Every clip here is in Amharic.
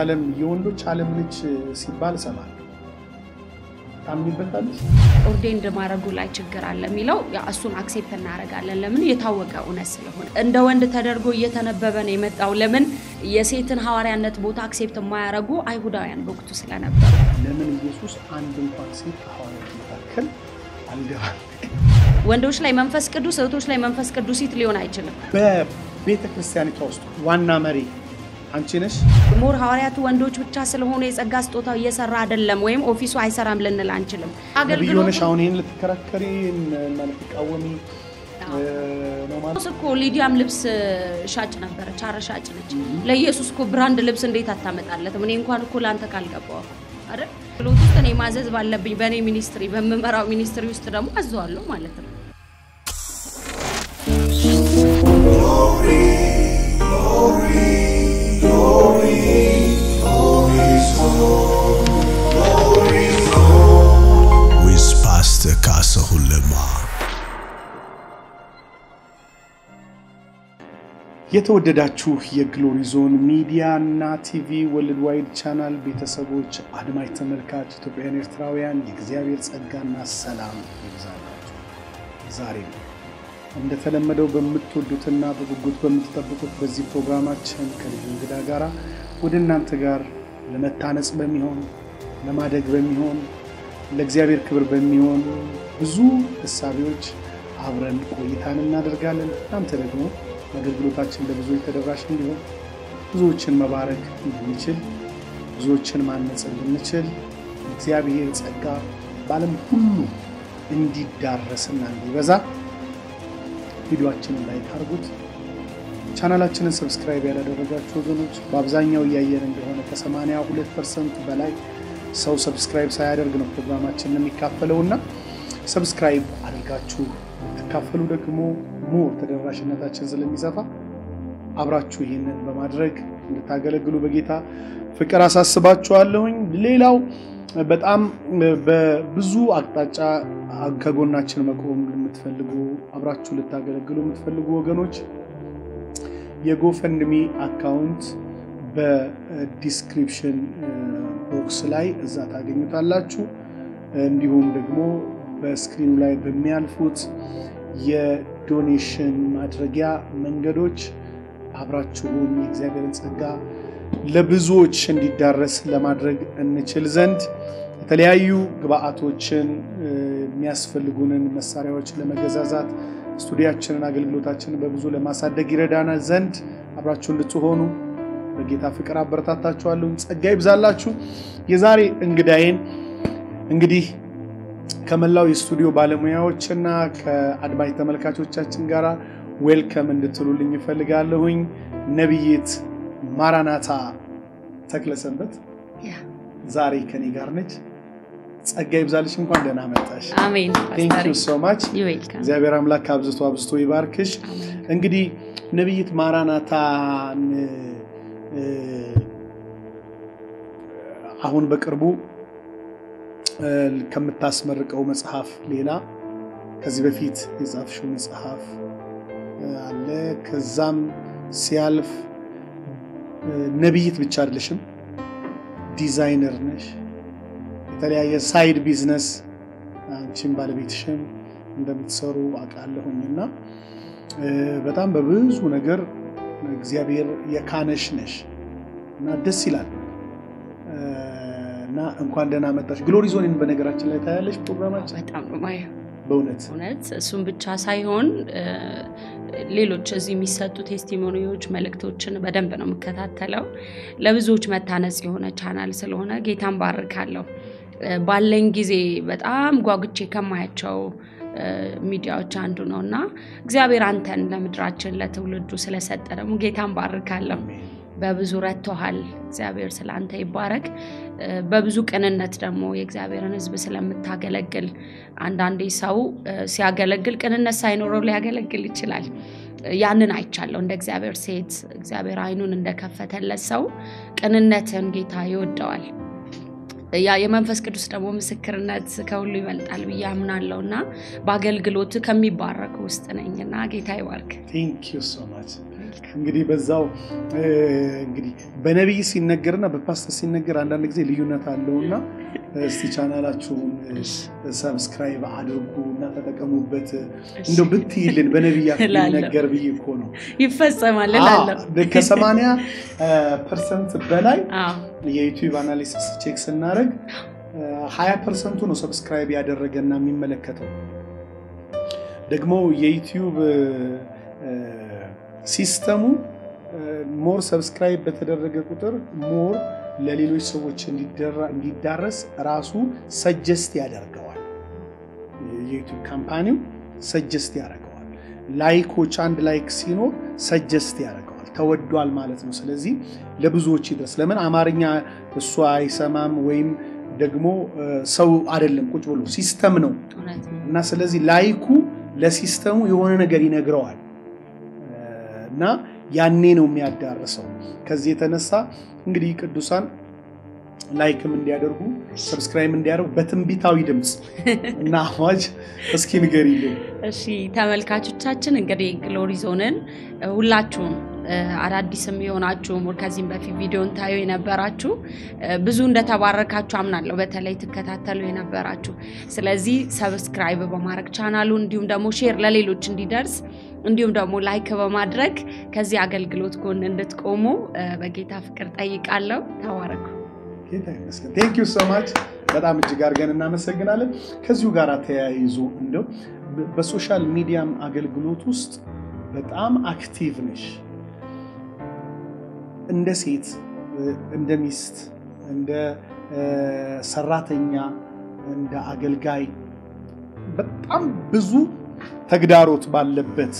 ዓለም የወንዶች ዓለም ልጅ ሲባል ሰማል ታምኝበታለሽ ኦርዴንድ ማረጉ ላይ ችግር አለ የሚለው ያ እሱን አክሴፕት እናረጋለን ለምን የታወቀ እውነት ስለሆነ እንደ ወንድ ተደርጎ እየተነበበ ነው የመጣው ለምን የሴትን ሐዋርያነት ቦታ አክሴፕት የማያረጉ አይሁዳውያን በወቅቱ ስለነበረ ለምን ኢየሱስ አንድ እንኳን ሴት ሐዋርያት መካከል አልገባም ወንዶች ላይ መንፈስ ቅዱስ እህቶች ላይ መንፈስ ቅዱስ ሊሆን አይችልም በቤተ ክርስቲያኒቷ ውስጥ ዋና መሪ አንቺ ነሽ ሞር ሐዋርያቱ ወንዶች ብቻ ስለሆነ የጸጋ ስጦታው እየሰራ አይደለም ወይም ኦፊሱ አይሰራም ልንል አንችልም አገልግሎትሽ አሁን ይሄን ልትከራከሪ ማለት ተቃወሚ ነው ማለት ነው ሊዲያም ልብስ ሻጭ ነበረች አረሻጭ ነች ለኢየሱስ እኮ ብራንድ ልብስ እንዴት አታመጣለት እኔ እንኳን እኮ ላንተ ካልገባው አይደል ሎቱስ እኔ ማዘዝ ባለብኝ በኔ ሚኒስትሪ በመመራው ሚኒስትሪ ውስጥ ደግሞ አዘዋለሁ ማለት ነው with Pastor Kasahulema የተወደዳችሁ የግሎሪ ዞን ሚዲያ እና ቲቪ ወርልድ ዋይድ ቻናል ቤተሰቦች አድማጭ ተመልካች ኢትዮጵያውያን ኤርትራውያን የእግዚአብሔር ጸጋና ሰላም ይብዛላችሁ ዛሬ እንደተለመደው በመትወዱትና በጉጉት በመተጠብቁት በዚህ ፕሮግራማችን ከልዩ እንግዳ ጋር ወደናንተ ጋር ለመታነጽ በሚሆን ለማደግ በሚሆን ለእግዚአብሔር ክብር በሚሆን ብዙ ሐሳቦች አብረን ቆይታን እናደርጋለን እናንተ ደግሞ አገልግሎታችን ለብዙዎች ተደራሽ እንዲሆን ብዙዎችን መባረክ እንድንችል ብዙዎችን ማነጽ እንድንችል እግዚአብሔር ጸጋ ባለም ሁሉ እንዲዳረስና እንዲበዛ ቪዲዮአችንን ላይክ አድርጉት ቻናላችንን ሰብስክራይብ ያላደረጋችሁ ወገኖች በአብዛኛው ያየን እንደሆነ ከ82% በላይ ሰው ሰብስክራይብ ሳያደርግ ነው ፕሮግራማችንን የሚካፈለውና ሰብስክራይብ አድርጋችሁ ተካፈሉ ደግሞ ሞር ተደራሽነታችን ስለሚሰፋ አብራችሁ ይሄንን በማድረግ እንድታገለግሉ በጌታ ፍቅር አሳስባችኋለሁኝ ሌላው በጣም በብዙ አቅጣጫ ከጎናችን መቆም ለምትፈልጉ አብራችሁ ልታገለግሉ የምትፈልጉ ወገኖች የጎፈንድሚ አካውንት በዲስክሪፕሽን ቦክስ ላይ እዛ ታገኙታላችሁ እንዲሁም ደግሞ በስክሪኑ ላይ በሚያልፉት የዶኔሽን ማድረጊያ መንገዶች አብራችሁን የእግዚአብሔርን ጸጋ ለብዙዎች እንዲዳረስ ለማድረግ እንችል ዘንድ የተለያዩ ግብአቶችን የሚያስፈልጉንን መሳሪያዎች ለመገዛዛት ስቱዲያችንን አገልግሎታችንን በብዙ ለማሳደግ ይረዳናል ዘንድ አብራችሁን ልትሆኑ በጌታ ፍቅር አበረታታችኋለሁ ጸጋ ይብዛላችሁ የዛሬ እንግዳዬን እንግዲህ ከመላው የስቱዲዮ ባለሙያዎችና ከአድማጭ ተመልካቾቻችን ጋራ ዌልካም እንድትሉልኝ ፈልጋለሁኝ ነብይት ማራናታ ተክለሰንበት ዛሬ ከኔ ጋር ነች ጸጋ ይብዛልሽ እንኳን ደህና መጣሽ አሜን thank you so much you welcome እግዚአብሔር አምላክ አብዝቶ ይባርክሽ እንግዲህ ነብይት ማራናታ አሁን በቅርቡ ከምታስመርቀው መጽሐፍ ሌላ ከዚህ በፊት የጻፍሽው መጽሐፍ አለ ከዛም ሲያልፍ ነብይት ብቻ አይደለሽም ዲዛይነር ነሽ የተለያየ ሳይድ ቢዝነስ አንቺም ባለቤትሽም እንደምትሰሩ አቃለሁኝና በጣም በብዙ ነገር እግዚአብሔር የካነሽ ነሽ እና ደስ ይላል እና እንኳን ደህና መጣሽ ግሎሪ ዞንን በነገራችን ላይ ታያለሽ ፕሮግራማችን በጣም ነው ማየው በእውነት እሱም ብቻ ሳይሆን ሌሎች እዚህ የሚሰጡ ቴስቲሞኒዎች መልእክቶችን በደንብ ነው መከታተለው ለብዙዎች መታነጽ የሆነ ቻናል ስለሆነ ጌታን ባርካለሁ ባለኝ ጊዜ በጣም ጓጉቼ ከማያቸው ሚዲያዎች አንዱ ነውና እግዚአብሔር አንተን ለምድራችን ለትውልዱ ስለሰጠ ደግሞ ጌታን ባርካለሁ በብዙ ረተዋል እግዚአብሔር ስላንተ ይባረክ በብዙ ቅንነት ደግሞ የእግዚአብሔርን ሕዝብ ስለምታገለግል አንዳንዴ ሰው ሲያገለግል ቅንነት ሳይኖረው ሊያገለግል ይችላል ያንን አይቻለሁ እንደ እግዚአብሔር ሴት እግዚአብሔር አይኑን እንደከፈተለት ሰው ቅንነትን ጌታ ይወደዋል ያ የመንፈስ ቅዱስ ደግሞ ምስክርነት ከሁሉ ይበልጣል በአገልግሎት ከሚባረኩ ውስጥ ነኝና ጌታ ይባርክ thank you so much እንግዲህ በዛው እንግዲህ በነብይ ሲነገርና በፓስተር ሲነገር አንዳንድ ጊዜ ልዩነት አለውና እስቲ ቻናላችሁን ሰብስክራይብ አድርጉና ተጠቀሙበት እንደው ብትይልን በነብያት ሲነገር ብይኮ ነው ይፈጸማል እላለሁ ከ80% በላይ የዩቲዩብ አናሊሲስ ቼክ ስናደርግ 20% ነው ሰብስክራይብ ያደረገና የሚመለከተው ደግሞ የዩቲዩብ ሲስተሙ ሞር ሰብስክራይብ በተደረገ ቁጥር ሞር ለሌሎች ሰዎች እንዲዳረስ ራሱ ሰጀስት ያደርገዋል የዩቲዩብ ካምፓኒው ሰጀስት ያደርገዋል ላይኮች አንድ ላይክ ሲኖር ሰጀስት ያደርገዋል ተወዷል ማለት ነው ስለዚህ ለብዙዎች ይደርስ ለምን አማርኛ እሱ አይሰማም ወይም ደግሞ ሰው አይደለም ቁጭ ብሎ ሲስተም ነው እና ስለዚህ ላይኩ ለሲስተሙ የሆነ ነገር ይነግረዋል እና ያኔ ነው የሚያዳርሰው ከዚህ የተነሳ እንግዲህ ቅዱሳን ላይክም እንዲያደርጉ ሰብስክራይብ እንዲያደርጉ በትንቢታዊ ድምጽ እና አዋጅ እስኪ ንገሪልኝ እሺ ተመልካቾቻችን እንግዲህ ግሎሪ ዞንን ሁላችሁም አዳዲስም የሆናችሁ ከዚህም በፊት ቪዲዮን ታዩ የነበራችሁ ብዙ እንደተባረካችሁ አምናለሁ በተለይ ተከታተሉ የነበራችሁ ስለዚህ ሰብስክራይብ በማድረግ ቻናሉን እንዲሁም ደግሞ ሼር ለሌሎች እንዲደርስ እንዲሁም ደግሞ ላይክ በማድረግ ከዚህ አገልግሎት ጎን እንድትቆሙ በጌታ ፍቅር ጠይቃለሁ ተባረኩ Thank you so much በጣም እጅግ አድርገን እናመሰግናለን ከዚሁ ጋር ተያይዞ እንደው በሶሻል ሚዲያም አገልግሎት ውስጥ በጣም አክቲቭ ነሽ እንደ ሴት እንደ ሚስት እንደ ሰራተኛ እንደ አገልጋይ በጣም ብዙ ተግዳሮት ባለበት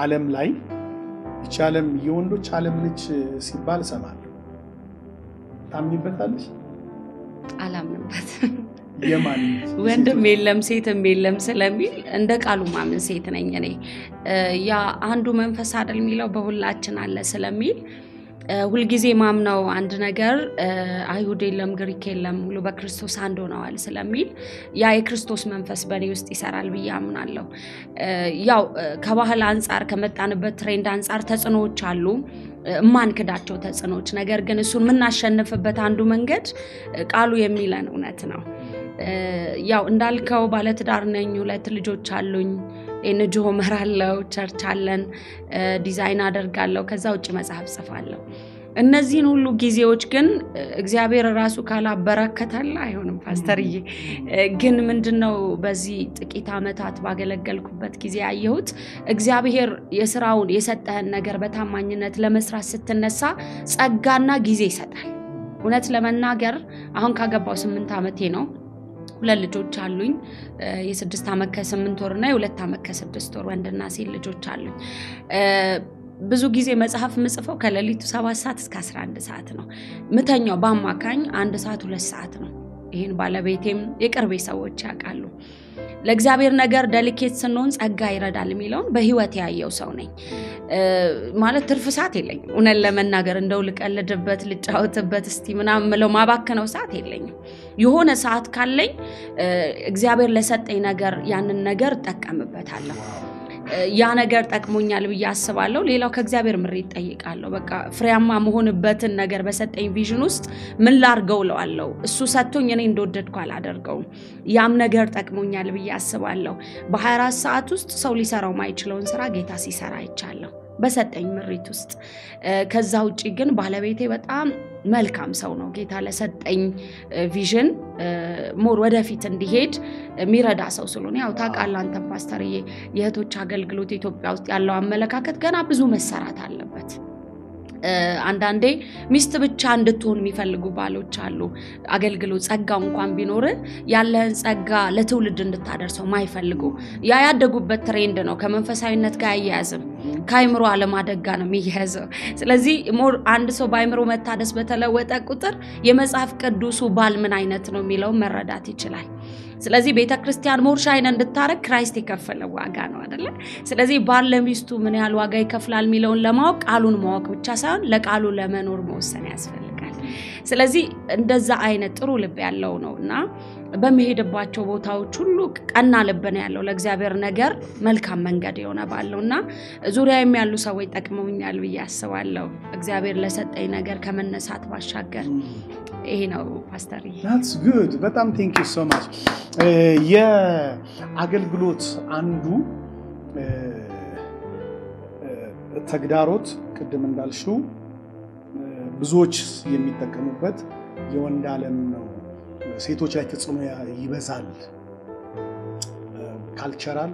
ዓለም ላይ ይቻለም የወንዶች ዓለም ነች ሲባል ሰማል ታምኝበታለሽ አላምንበት የማን ወንድም የለም ሴትም የለም ስለሚል እንደ ቃሉ ማምን ሴት ነኝ እኔ ያ አንዱ መንፈስ አይደል ሚለው በሁላችን አለ ስለሚል ሁሉ ጊዜ ማምነው አንድ ነገር አይሁድ የለም ግሪክ የለም ሁሉ በክርስቶስ አንድ ሆነዋል ስለሚል ያ የክርስቶስ መንፈስ በኔ ውስጥ ይሰራል በያምናለሁ ያው ከባህል አንፃር ከመጣንበት ትሬንድ አንፃር ተጽኖዎች አሉ ማን ከዳቸው ተጽኖዎች ነገር ግን እሱን ምናሸንፍበት አንዱ መንገድ ቃሉ የሚለን እውነት ነው ያው እንዳልከው ባለ ትዳር ነኝ ሁለት ልጆች አሉኝ ኤንጂኦ መራለው ቸርች አለን ዲዛይን አደርጋለሁ ከዛ ውጪ መጽሐፍ ጽፋለሁ እነዚህን ሁሉ ጊዜዎች ግን እግዚአብሔር ራሱ ካላበረከተል አይሆንም ፓስተርዬ ግን ምንድነው በዚህ ጥቂት አመታት ባገለገልኩበት ጊዜ ያየሁት እግዚአብሔር የሥራውን የሰጠህን ነገር በታማኝነት ለመስራት ስትነሳ ጸጋና ጊዜ ይሰጣል እውነት ለመናገር አሁን ካገባው 8 አመቴ ነው ሁለት ልጆች አሉኝ የ6 አመት ከ8 ወርና የ2 አመት ከ6 ወር ወንድና ሴት ልጆች አሉኝ ብዙ ጊዜ መጽሐፍ ምጽፈው ከሌሊቱ 7 ሰዓት እስከ 11 ሰዓት ነው ምተኛው በአማካኝ 1 ሰዓት 2 ሰዓት ነው ይሄን ባለቤቴም የቅርቤ ሰዎች ያውቃሉ ለእግዚአብሔር ነገር ዴሊኬት ስንሆን ጸጋ ይረዳል የሚለውን በህይወት ያየው ሰው ነኝ ማለት ትርፍ ሰዓት የለኝም እውነት ለመናገር እንደው ልቀልድበት ልጫወትበት እስቲ ምናምን ምለው ማባከነው ሰዓት የለኝም የሆነ ሰዓት ካለኝ እግዚአብሔር ለሰጠኝ ነገር ያንን ነገር ተጠቀምበታለሁ ያ ነገር ጠቅሞኛል ብዬ አስባለሁ ሌላው ከእግዚአብሔር ምሪት ጠይቃለሁ በቃ ፍሬያማ መሆንበትን ነገር በሰጠኝ ቪዥን ውስጥ ምን ላርገው ለዋለሁ እሱ ሰጥቶኝ እኔ እንደወደድኩ አላደርገው ያም ነገር ጠቅሞኛል ብዬ አስባለሁ በ24 ሰዓት ውስጥ ሰው ሊሰራው ማይችለውን ስራ ጌታ ሲሰራ አይቻለሁ በሰጠኝ ምሪት ውስጥ ከዛ ውጪ ግን ባለቤቴ በጣም መልካም ሰው ነው ጌታ ለሰጠኝ ቪዥን ሞር ወደፊት እንዲሄድ ሚረዳ ሰው ስለሆነ ያው ታውቃለህ አንተ ፓስተርዬ የእህቶች አገልግሎት ኢትዮጵያ ውስጥ ያለው አመለካከት ገና ብዙ መሰራት አለበት አንዳንዴ ሚስት ብቻ እንድትሆን የሚፈልጉ ባሎች አሉ አገልግሎት ጸጋው እንኳን ቢኖር ያለህን ጸጋ ለትውልድ እንድታደርሰው ማይፈልጉ ያ ያደጉበት ትሬንድ ነው ከመንፈሳዊነት ጋር ያያዝም ካይምሮ አለማደጋ ነው የሚያዘው ስለዚህ ሞር አንድ ሰው ባይምሮ መታደስ በተለወጠ ቁጥር የመጽሐፍ ቅዱሱ ባል ምን አይነት ነው የሚለው መረዳት ይችላል ስለዚህ ቤተክርስቲያን ሞር ሻይን እንድታረግ ክራይስት የከፈለው ዋጋ ነው አይደለ ስለዚህ ባል ለሚስቱ ምን ያህል ዋጋ ይከፍላል የሚለውን ለማወቅ ቃሉን ማወቅ ብቻ ሳይሆን ለቃሉ ለመኖር መወሰን ያስፈልጋል ስለዚህ እንደዛ አይነት ጥሩ ልብ ያለው ነውና በመሄድባቸው ቦታዎች ሁሉ ቀና ልብ ነው ያለው ለእግዚአብሔር ነገር መልካም መንገድ የሆነ ባለውና ዙሪያዬም ያሉ ሰዎች ጠቅመውኛል ብዬ አስባለሁ እግዚአብሔር ለሰጠኝ ነገር ከመነሳት ባሻገር ይሄ ነው ፓስተር That's good በጣም thank you so much የአገልግሎት አንዱ ተግዳሮት ቅድም እንዳልሽው ብዙዎች የሚጠቀሙበት የወንድ ዓለም ነው ሴቶች ላይ ተጽዕኖ ይበዛል ካልቸራል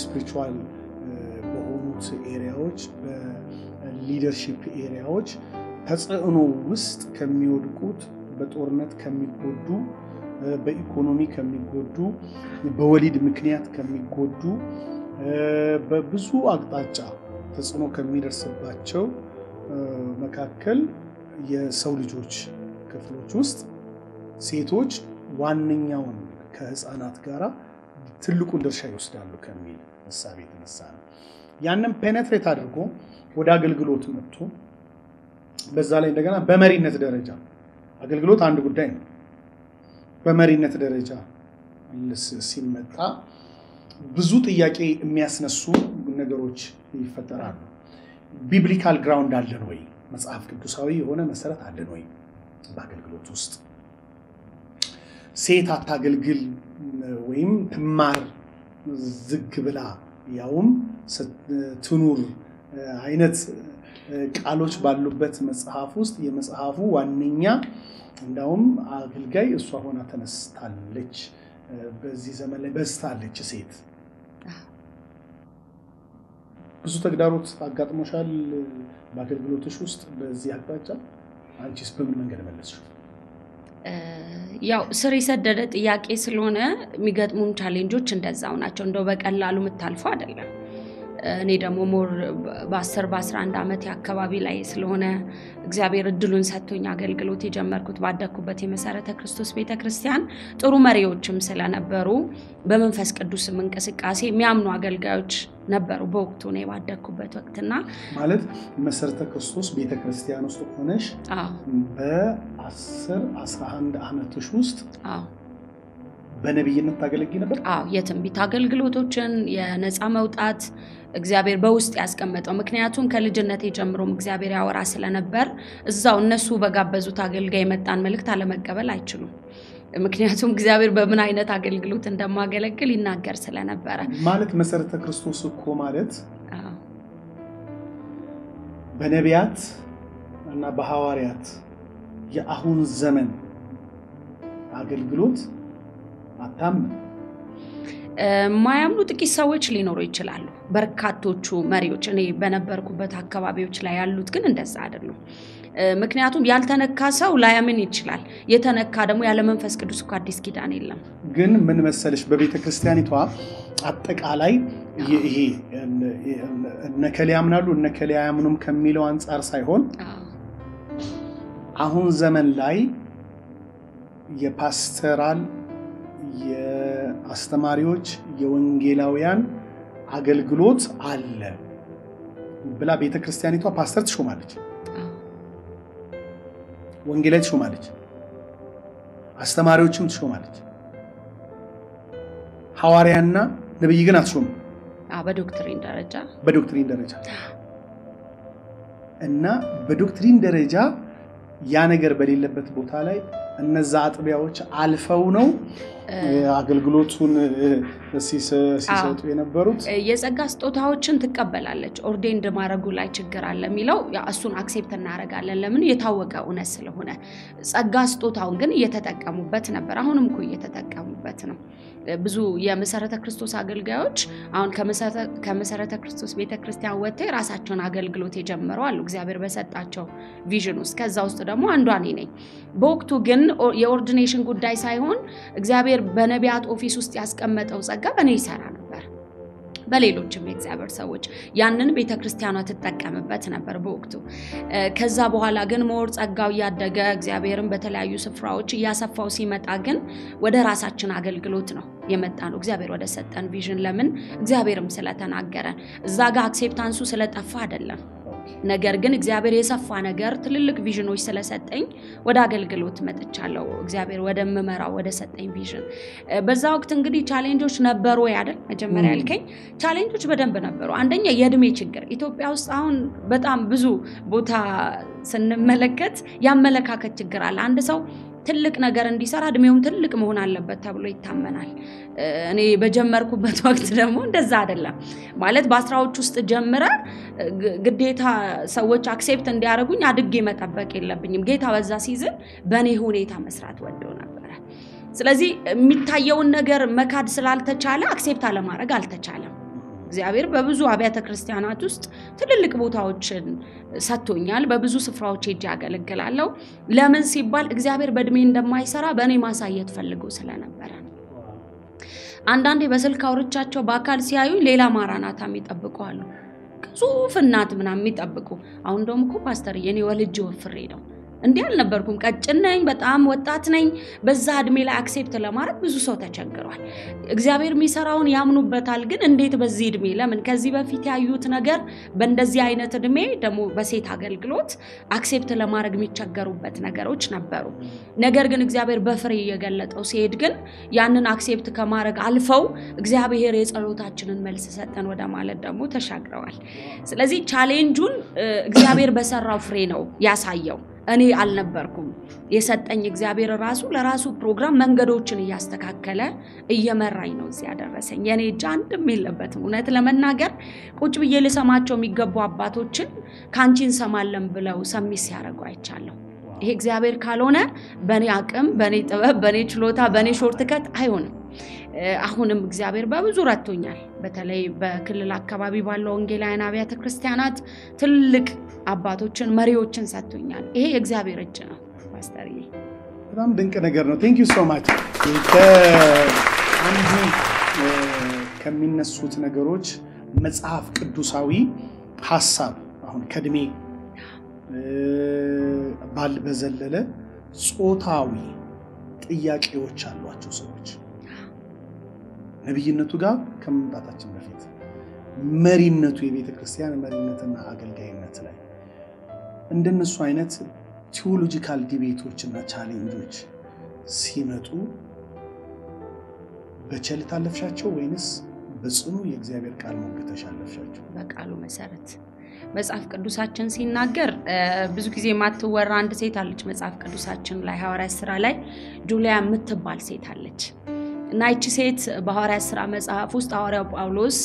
ስፒሪቹዋል በሆኑት ኤሪያዎች በሊደርሺፕ ኤሪያዎች ተጽዕኖ ውስጥ ከሚወድቁት በጦርነት ከሚጎዱ በኢኮኖሚ ከሚጎዱ በወሊድ ምክንያት ከሚጎዱ በብዙ አቅጣጫ ተጽዕኖ ከሚደርስባቸው መካከል የሰው ልጆች ክፍሎች ውስጥ ሴቶች ዋነኛውን ከህፃናት ጋራ ትልቁን ድርሻ ይወስዳሉ ከሚል ሐሳብ የተነሳ ነው ያንን ፔኔትሬት አድርጎ ወደ አገልግሎት መጥቶ በዛ ላይ እንደገና በመሪነት ደረጃ አገልግሎት አንድ ጉዳይ ነው በመሪነት ደረጃ ሲመጣ ብዙ ጥያቄ የሚያስነሱ ነገሮች ይፈጠራሉ ቢብሊካል ግራውንድ አለን ወይ መጽሐፍ ቅዱሳዊ የሆነ መሰረት አለን ወይ በአገልግሎት ውስጥ ሴት አታገልግል ወይም ትማር ዝግ ብላ ያውም ትኑር አይነት ቃሎች ባሉበት መጽሐፍ ውስጥ የመጽሐፉ ዋነኛ እንዳውም አገልጋይ እሷ ሆና ተነስታለች በዚህ ዘመን ላይ በስታለች ሴት ብዙ ተግዳሮት አጋጥሞሻል በአገልግሎትሽ ውስጥ በዚህ አቅጣጫ አንቺስ በምን መንገድ መለስሽ ያው ስር የሰደደ ጥያቄ ስለሆነ የሚገጥሙን ቻሌንጆች እንደዛው ናቸው እንደው በቀላሉ መታልፈው አይደለም እኔ ደግሞ ሞር በ10 በ11 አመት አካባቢ ላይ ስለሆነ እግዚአብሔር እድሉን ሰጥቶኝ አገልግሎት የጀመርኩት ባደኩበት የመሰረተ ክርስቶስ ቤተክርስቲያን ጥሩ መሪዎችም ስለነበሩ በመንፈስ ቅዱስ እንቅስቃሴ የሚያምኑ አገልጋዮች ነበሩ በወቅቱ ነው ባደኩበት ወቅትና ማለት መሰረተ ክርስቶስ ቤተክርስቲያን ውስጥ ሆነሽ በ10 11 አመትሽ ውስጥ በነብይነት ታገለግይ ነበር የትንቢት አገልግሎቶችን የነፃ መውጣት እግዚአብሔር በውስጥ ያስቀመጠው ምክንያቱም ከልጅነቴ ጀምሮም እግዚአብሔር ያወራ ስለነበር እዛው እነሱ በጋበዙት አገልጋይ መጣን መልእክት አለመቀበል አይችሉም ምክንያቱም እግዚአብሔር በምን አይነት አገልግሎት እንደማገለግል ይናገር ስለነበረ ማለት መሰረተ ክርስቶስ እኮ ማለት በነቢያት እና በሐዋርያት የአሁን ዘመን አገልግሎት አታም ማያምኑ ጥቂት ሰዎች ሊኖሩ ይችላሉ በርካቶቹ መሪዎች እኔ በነበርኩበት አካባቢዎች ላይ ያሉት ግን እንደዛ አይደሉም ምክንያቱም ያልተነካ ሰው ላያምን ይችላል የተነካ ደግሞ ያለ መንፈስ ቅዱስ እኮ አዲስ ኪዳን የለም ግን ምን መሰለሽ በቤተ ክርስቲያኒቷ አጠቃላይ ይሄ እነከለ ያምናሉ እነከለ ያምኑም ከሚለው አንፃር ሳይሆን አሁን ዘመን ላይ የፓስተራል የአስተማሪዎች የወንጌላውያን አገልግሎት አለ ብላ ቤተክርስቲያኒቷ ፓስተር ትሾማለች ወንጌላዊ ትሾማለች አስተማሪዎችም ትሾማለች ሐዋርያና ነብይ ግን አትሾም በዶክትሪን ደረጃ እና በዶክትሪን ደረጃ ያ ነገር በሌለበት ቦታ ላይ እነዛ አጥቢያዎች አልፈው ነው አገልግሎቱን ሲሰጡ የነበሩት የጸጋ ስጦታዎችን ተቀበላለች ኦርዴንድ ማረጉ ላይ ችግር አለ የሚለው እሱን አክሴፕት እናረጋለን ለምን የታወቀ እውነት ስለሆነ ጸጋ ስጦታውን ግን እየተጠቀሙበት ነበር አሁንም እኮ እየተጠቀሙበት ነው ብዙ የመሰረተ ክርስቶስ አገልጋዮች አሁን ከመሰረተ ክርስቶስ ቤተክርስቲያን ወጥተው ራሳቸውን አገልግሎት የጀመሩ አሉ እግዚአብሔር በሰጣቸው ቪዥን ውስጥ ከዛ ውስጥ ደግሞ አንዷ ነኝ በወቅቱ ግን የኦርዲኔሽን ጉዳይ ሳይሆን እግዚአብሔር በነቢያት ኦፊስ ውስጥ ያስቀመጠው ጸጋ በኔ ይሰራ ነበር በሌሎችም የእግዚአብሔር ሰዎች ያንን ቤተክርስቲያኗ ተጠቀመበት ነበር በወቅቱ ከዛ በኋላ ግን ሞር ጸጋው ያደገ እግዚአብሔርን በተለያዩ ስፍራዎች ያሰፋው ሲመጣ ግን ወደ ራሳችን አገልግሎት ነው የመጣነው እግዚአብሔር ወደ ሰጠን ቪዥን ለምን እግዚአብሔርም ስለተናገረ እዛ ጋር አክሴፕታንሱ ስለጠፋ አይደለም ነገር ግን እግዚአብሔር የሰፋ ነገር ትልልቅ ቪዥኖች ስለሰጠኝ ወደ አገልግሎት መጥቻለሁ እግዚአብሔር ወደ መመራው ወደ ሰጠኝ ቪዥን በዛ ወቅት እንግዲህ ቻሌንጆች ነበሩ አይደል መጀመሪያ ያልከኝ ቻሌንጆች በደንብ ነበሩ አንደኛ የእድሜ ችግር ኢትዮጵያ ውስጥ አሁን በጣም ብዙ ቦታ ስንመለከት ያመለካከት ችግር አለ አንድ ሰው ትልቅ ነገር እንዲሰራ እድሜውም ትልቅ መሆን አለበት ተብሎ ይታመናል እኔ በጀመርኩበት ወቅት ደግሞ እንደዛ አይደለም ማለት በአስራዎች ውስጥ ጀምረ ግዴታ ሰዎች አክሴፕት እንዲያደርጉኝ አድጌ መጠበቅ የለብኝም ጌታ በዛ ሲዝን በኔ ሁኔታ መስራት ወደው ነበር ስለዚህ የሚታየውን ነገር መካድ ስላልተቻለ አክሴፕት አለማድረግ አልተቻለም እግዚአብሔር በብዙ አብያተ ክርስቲያናት ውስጥ ትልልቅ ቦታዎችን ሰጥቶኛል በብዙ ስፍራዎች ሄጄ ያገለግላለሁ ለምን ሲባል እግዚአብሔር በእድሜ እንደማይሰራ በእኔ ማሳየት ፈልጎ ስለነበረ አንዳንዴ በስልክ አውርቻቸው በአካል ሲያዩ ሌላ ማራናታም ይጠብቁዋሉ ግዙፍ እናት ምናምን ይጠብቁ አሁን ደግሞ እኮ ፓስተር የኔ ወልጅ ወፍሬ ነው እንዴ አልነበርኩም ቀጭን ነኝ በጣም ወጣት ነኝ በዛ እድሜ ላይ አክሴፕት ለማድረግ ብዙ ሰው ተቸግሯል እግዚአብሔር የሚሰራውን ያምኑበታል ግን እንዴት በዚህ እድሜ ለምን ከዚህ በፊት ያዩት ነገር በእንደዚህ አይነት እድሜ ደግሞ በሴት አገልግሎት አክሴፕት ለማድረግ የሚቸገሩበት ነገሮች ነበሩ ነገር ግን እግዚአብሔር በፍሬ እየገለጠው ሲሄድ ግን ያንን አክሴፕት ከማድረግ አልፈው እግዚአብሔር የጸሎታችንን መልስ ሰጠን ወደ ማለት ደግሞ ተሻግረዋል ስለዚህ ቻሌንጁን እግዚአብሔር በሰራው ፍሬ ነው ያሳየው እኔ አልነበርኩም የሰጠኝ እግዚአብሔር ራሱ ለራሱ ፕሮግራም መንገዶችን ያስተካከለ እየመራኝ ነው እዚህ ያደረሰኝ የኔ ጃንድም የለበትም እውነት ለመናገር ቁጭ ብዬ ልሰማቸው የሚገቡ አባቶችን ካንቺን ሰማለን ብለው ሰሚስ ያረጉ አይቻለሁ ይሄ እግዚአብሔር ካልሆነ በኔ አቅም በኔ ጥበብ በኔ ችሎታ በኔ ሾርትከት አይሆንም አሁንም እግዚአብሔር በብዙ ረድቶኛል በተለይ በክልል አካባቢ ባለው ወንጌላውያን አብያተ ክርስቲያናት ትልቅ አባቶችን መሪዎችን ሰጥቶኛል ይሄ እግዚአብሔር እጅ ነው ፓስተርዬ በጣም ድንቅ ነገር ነው ቴንክ ዩ ሶ ማች አንዱ ከሚነሱት ነገሮች መጽሐፍ ቅዱሳዊ ሐሳብ አሁን ከድሜ ባል በዘለለ ጾታዊ ጥያቄዎች አሏቸው ሰዎች ነብይነቱ ጋር ከመምጣታችን በፊት መሪነቱ የቤተ ክርስቲያን መሪነትና አገልጋይነት ላይ እንደነሱ አይነት ቲዮሎጂካል ዲቤቶችና ቻሌንጆች ሲመጡ በቸልታ አለፍሻቸው ወይንስ በጽኑ የእግዚአብሔር ቃል ሞገተሽ አለፍሻቸው በቃሉ መሰረት መጽሐፍ ቅዱሳችን ሲናገር ብዙ ጊዜ ማትወራ አንድ ሴት አለች መጽሐፍ ቅዱሳችን ላይ ሐዋርያት ሥራ ላይ ጁሊያ የምትባል ሴት አለች እና እቺ ሴት በሐዋርያት ሥራ መጽሐፍ ውስጥ ሐዋርያው ጳውሎስ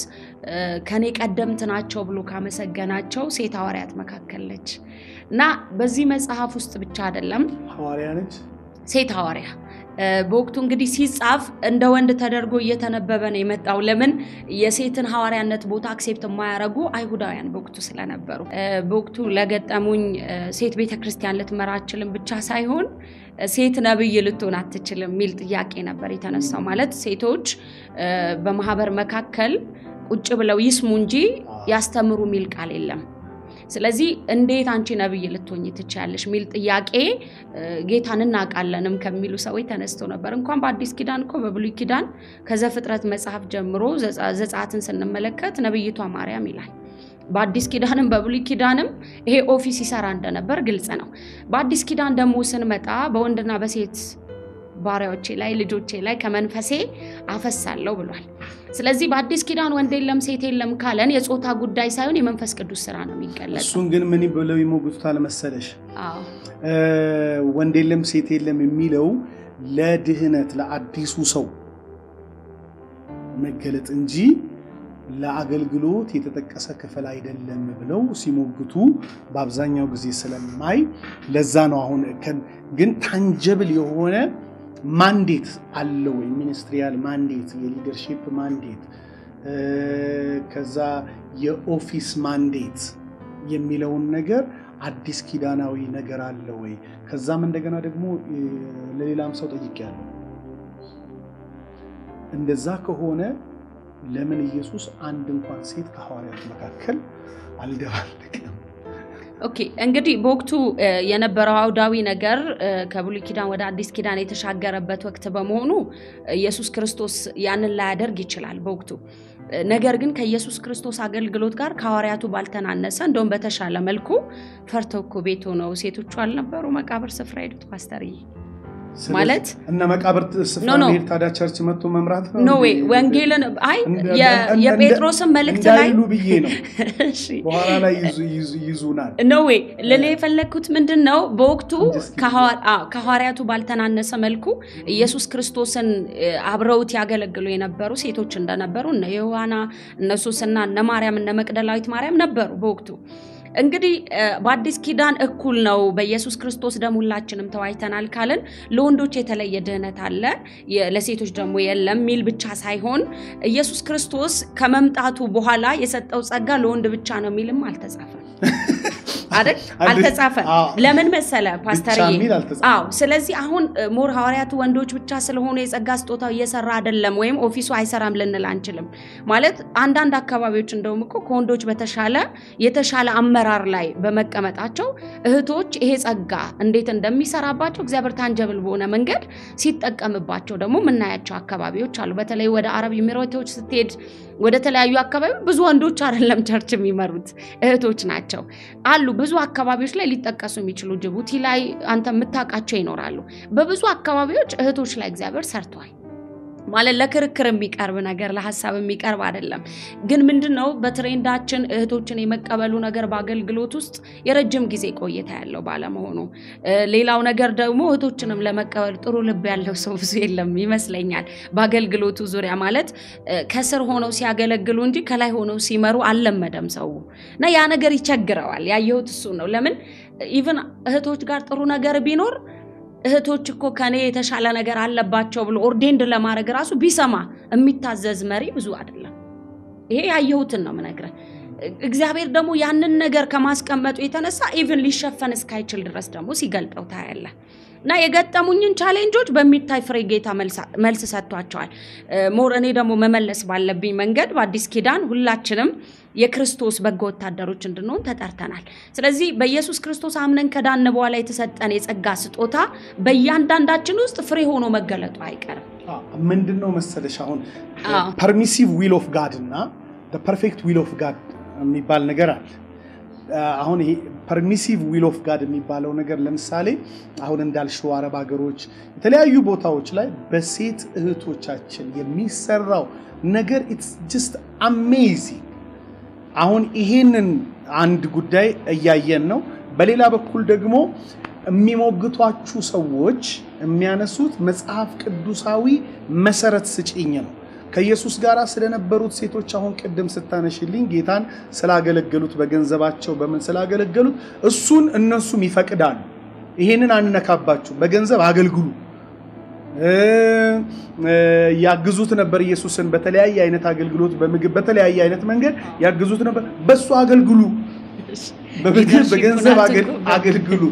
ከኔ ቀደምት ናቸው ብሎ ካመሰገናቸው ሴት ሐዋርያት መካከል ነች እና በዚህ መጽሐፍ ውስጥ ብቻ አይደለም ሐዋርያ ነች ሴት ሐዋርያ በወቅቱ እንግዲህ ሲጻፍ እንደ ወንድ ተደርጎ እየተነበበ ነው የመጣው ለምን የሴትን ሐዋርያነት ቦታ አክሴፕት የማያረጉ አይሁዳውያን በወቅቱ ስለነበሩ በወቅቱ ለገጠሙኝ ሴት ቤተክርስቲያን ልትመራችልም ብቻ ሳይሆን ሴት ነብይ ልትሆን አትችልም ሚል ጥያቄ ነበር የተነሳው ማለት ሴቶች በማህበር መካከል ቁጭ ብለው ይስሙ እንጂ ያስተምሩ ሚል ቃል የለም ስለዚህ እንዴት አንቺ ነብይ ልትሆኚ ትቻለሽ ሚል ጥያቄ ጌታን እናቃለንም ከሚሉ ሰዎች ተነስቶ ነበር እንኳን በአዲስ ኪዳን እኮ በብሉይ ኪዳን ከዘፍጥረት መጽሐፍ ጀምሮ ዘጻትን ስንመለከት ነብይቷ ማርያም ይላል በአዲስ ኪዳንም በብሉይ ኪዳንም ይሄ ኦፊስ ይሰራ እንደነበር ግልጽ ነው በአዲስ ኪዳን ደግሞ ስንመጣ በወንድና በሴት ባሪያዎቼ ላይ ልጆቼ ላይ ከመንፈሴ አፈሳለሁ ብሏል ስለዚህ በአዲስ ኪዳን ወንድ የለም ሴት የለም ካለን የጾታ ጉዳይ ሳይሆን የመንፈስ ቅዱስ ስራ ነው የሚገለጸው እሱን ግን ምን ይብለው ይሞግቱታል መሰለሽ ወንድ የለም ሴት የለም የሚለው ለድህነት ለአዲሱ ሰው መገለጥ እንጂ ለአገልግሎት የተጠቀሰ ክፍል አይደለም ብለው ሲሞግቱ በአብዛኛው ጊዜ ስለማይ ለዛ ነው አሁን ግን ታንጀብል የሆነ ማንዴት አለው ሚኒስትሪያል ማንዴት የሊደርሺፕ ማንዴት ከዛ የኦፊስ ማንዴት የሚለውን ነገር አዲስ ኪዳናዊ ነገር አለ ወይ ከዛም እንደገና ደግሞ ለሌላም ሰው ጠይቄያለሁ እንደዛ ከሆነ ለምን ኢየሱስ አንድ እንኳን ሴት ከሐዋርያት መካከል አልደባለቀም ኦኬ እንግዲህ በወቅቱ የነበረው አውዳዊ ነገር ከብሉይ ኪዳን ወደ አዲስ ኪዳን የተሻገረበት ወቅት በመሆኑ ኢየሱስ ክርስቶስ ያንን ላይ ያደርግ ይችላል በወቅቱ ነገር ግን ከኢየሱስ ክርስቶስ አገልግሎት ጋር ከሐዋርያቱ ባልተናነሰ እንደውም በተሻለ መልኩ ፈርተው እኮ ቤት ሆነው ሴቶቹ አልነበሩ መቃብር ስፍራ ሄዱት ፓስተርዬ ማለት እና መቃብር ስፍራ ሄድ ታዲያ ቸርች መጥቶ መምራት ነው ኖ ዌይ ወንጌልን አይ የጴጥሮስን መልእክት ላይ እንዳይሉ ብዬ ነው በኋላ ላይ ይዙናል ኖ ዌይ ለኔ የፈለኩት ምንድነው በወቅቱ ከሐዋርያቱ ባልተናነሰ መልኩ ኢየሱስ ክርስቶስን አብረውት ያገለግሉ የነበሩ ሴቶች እንደነበሩ እነ ዮሐና እነ ሱስና እነ ማርያም እነ መቅደላዊት ማርያም ነበሩ በወቅቱ እንግዲህ በአዲስ ኪዳን እኩል ነው በኢየሱስ ክርስቶስ ደም ሁላችንም ተዋይተናል ካለን ለወንዶች የተለየ ድህነት አለ ለሴቶች ደግሞ የለም ሚል ብቻ ሳይሆን ኢየሱስ ክርስቶስ ከመምጣቱ በኋላ የሰጠው ጸጋ ለወንድ ብቻ ነው ሚልም አልተጻፈም አይደል አልተጻፈ ለምን መሰለ ፓስተርዬ አዎ ስለዚህ አሁን ሞር ሐዋርያቱ ወንዶች ብቻ ስለሆነ የጸጋ ስጦታው እየሰራ አይደለም ወይም ኦፊሱ አይሰራም ልንል አንችልም ማለት አንዳንድ አካባቢዎች እንደውም እኮ ከወንዶች የተሻለ አመራር ላይ በመቀመጣቸው እህቶች ይሄ ጸጋ እንዴት እንደሚሰራባቸው እግዚአብሔር ታንጀብል በሆነ መንገድ ሲጠቀምባቸው ደግሞ ምናያቸው አካባቢዎች አሉ በተለይ ወደ አረብ ኤሚሬቶች ስትሄድ ወደ ተለያዩ አካባቢ ብዙ ወንዶች አይደለም ቸርች የሚመሩት እህቶች ናቸው አሉ ብዙ አካባቢዎች ላይ ሊጠቀሱ የሚችሉ ጅቡቲ ላይ አንተ መታቃቸው ይኖራሉ በብዙ አካባቢዎች እህቶች ላይ እግዚአብሔር ሰርቷል ማለት ለክርክር የሚቀርብ ነገር ለሐሳብ የሚቀርብ አይደለም ግን ምንድነው በትሬንዳችን እህቶችን የመቀበሉ ነገር በአገልግሎት ውስጥ የረጅም ጊዜ ቆይታ ያለው ባለመሆኑ ሌላው ነገር ደግሞ እህቶችንም ለመቀበል ጥሩ ልብ ያለው ሰው ብዙ የለም ይመስለኛል በአገልግሎቱ ዙሪያ ማለት ከስር ሆነው ሲያገለግሉ እንጂ ከላይ ሆነው ሲመሩ አልለመደም ሰውና ያ ነገር ይቸግረዋል ያየሁት እሱ ነው ለምን ኢቭን እህቶች ጋር ጥሩ ነገር ቢኖር እህቶች እኮ ከኔ የተሻለ ነገር አለባቸው ብሎ ኦርዴንድ ለማድረግ ራሱ ቢሰማ የሚታዘዝ መሪ ብዙ አይደለም ይሄ ያየሁትን ነው መነግረ እግዚአብሔር ደግሞ ያንን ነገር ከማስቀመጡ የተነሳ ኢቭን ሊሸፈን እስካይችል ድረስ ደግሞ ሲገልጠው ታያለ እና የገጠሙኝን ቻሌንጆች በሚታይ ፍሬ ጌታ መልስ ሰጥቷቸዋል ሞር እኔ ደግሞ መመለስ ባለብኝ መንገድ በአዲስ ኪዳን ሁላችንም የክርስቶስ በጎ ወታደሮች እንድንሆን ተጠርተናል ስለዚህ በኢየሱስ ክርስቶስ አምነን ከዳን በኋላ የተሰጠን የጸጋ ስጦታ በእያንዳንዳችን ውስጥ ፍሬ ሆኖ መገለጡ አይቀርም ምንድነው መሰለሽ አሁን permissive will of God እና the perfect will of God የሚባል ነገር አለ አሁን ይሄ permissive will of God የሚባለው ነገር ለምሳሌ አሁን እንዳልሽው አረብ ሀገሮች የተለያዩ ቦታዎች ላይ በሴት እህቶቻችን የሚሰራው ነገር it's just amazing አሁን ይሄንን አንድ ጉዳይ እያየን ነው በሌላ በኩል ደግሞ የሚሞግቷችሁ ሰዎች የሚያነሱት መጽሐፍ ቅዱሳዊ መሰረት ስጪኝ ነው ከኢየሱስ ጋር ስለነበሩት ሴቶች አሁን ቀደም ስታነሽልኝ ጌታን ስላገለገሉት በገንዘባቸው በምን ስላገለገሉት እሱን እነሱም ይፈቅዳሉ ይሄንን አንነካባችሁ በገንዘብ አገልግሉ ያግዙት ነበር ኢየሱስን በተለያየ አይነት አገልግሎት በምግብ በተለያየ አይነት መንገድ ያግዙት ነበር በሱ አገልግሉ በገንዘብ አገልግሉ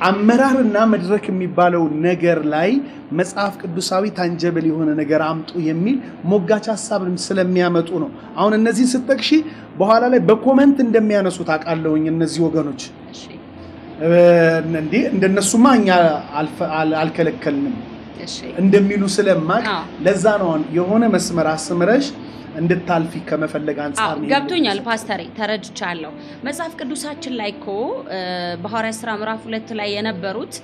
አመራርና መድረክ የሚባለው ነገር ላይ መጽሐፍ ቅዱሳዊ ታንጀብል የሆነ ነገር አምጡ የሚል ሞጋች ሐሳብን ስለሚያመጡ ነው አሁን እነዚህ ስትጠቅሺ በኋላ ላይ በኮሜንት እንደሚያነሱ ታቃለውኝ እነዚህ ወገኖች እንዴ እንደነሱማ እኛ አልከለከልንም እንደሚሉ ስለማቅ ለዛ ነው የሆነ መስመር አስመረሽ እንድታልፊ ከመፈለግ አንፃር ነው ገብቶኛል ፓስተር ተረድቻለሁ መጽሐፍ ቅዱሳችን ላይ እኮ በሐዋርያት ሥራ ምዕራፍ 2 ላይ የነበሩት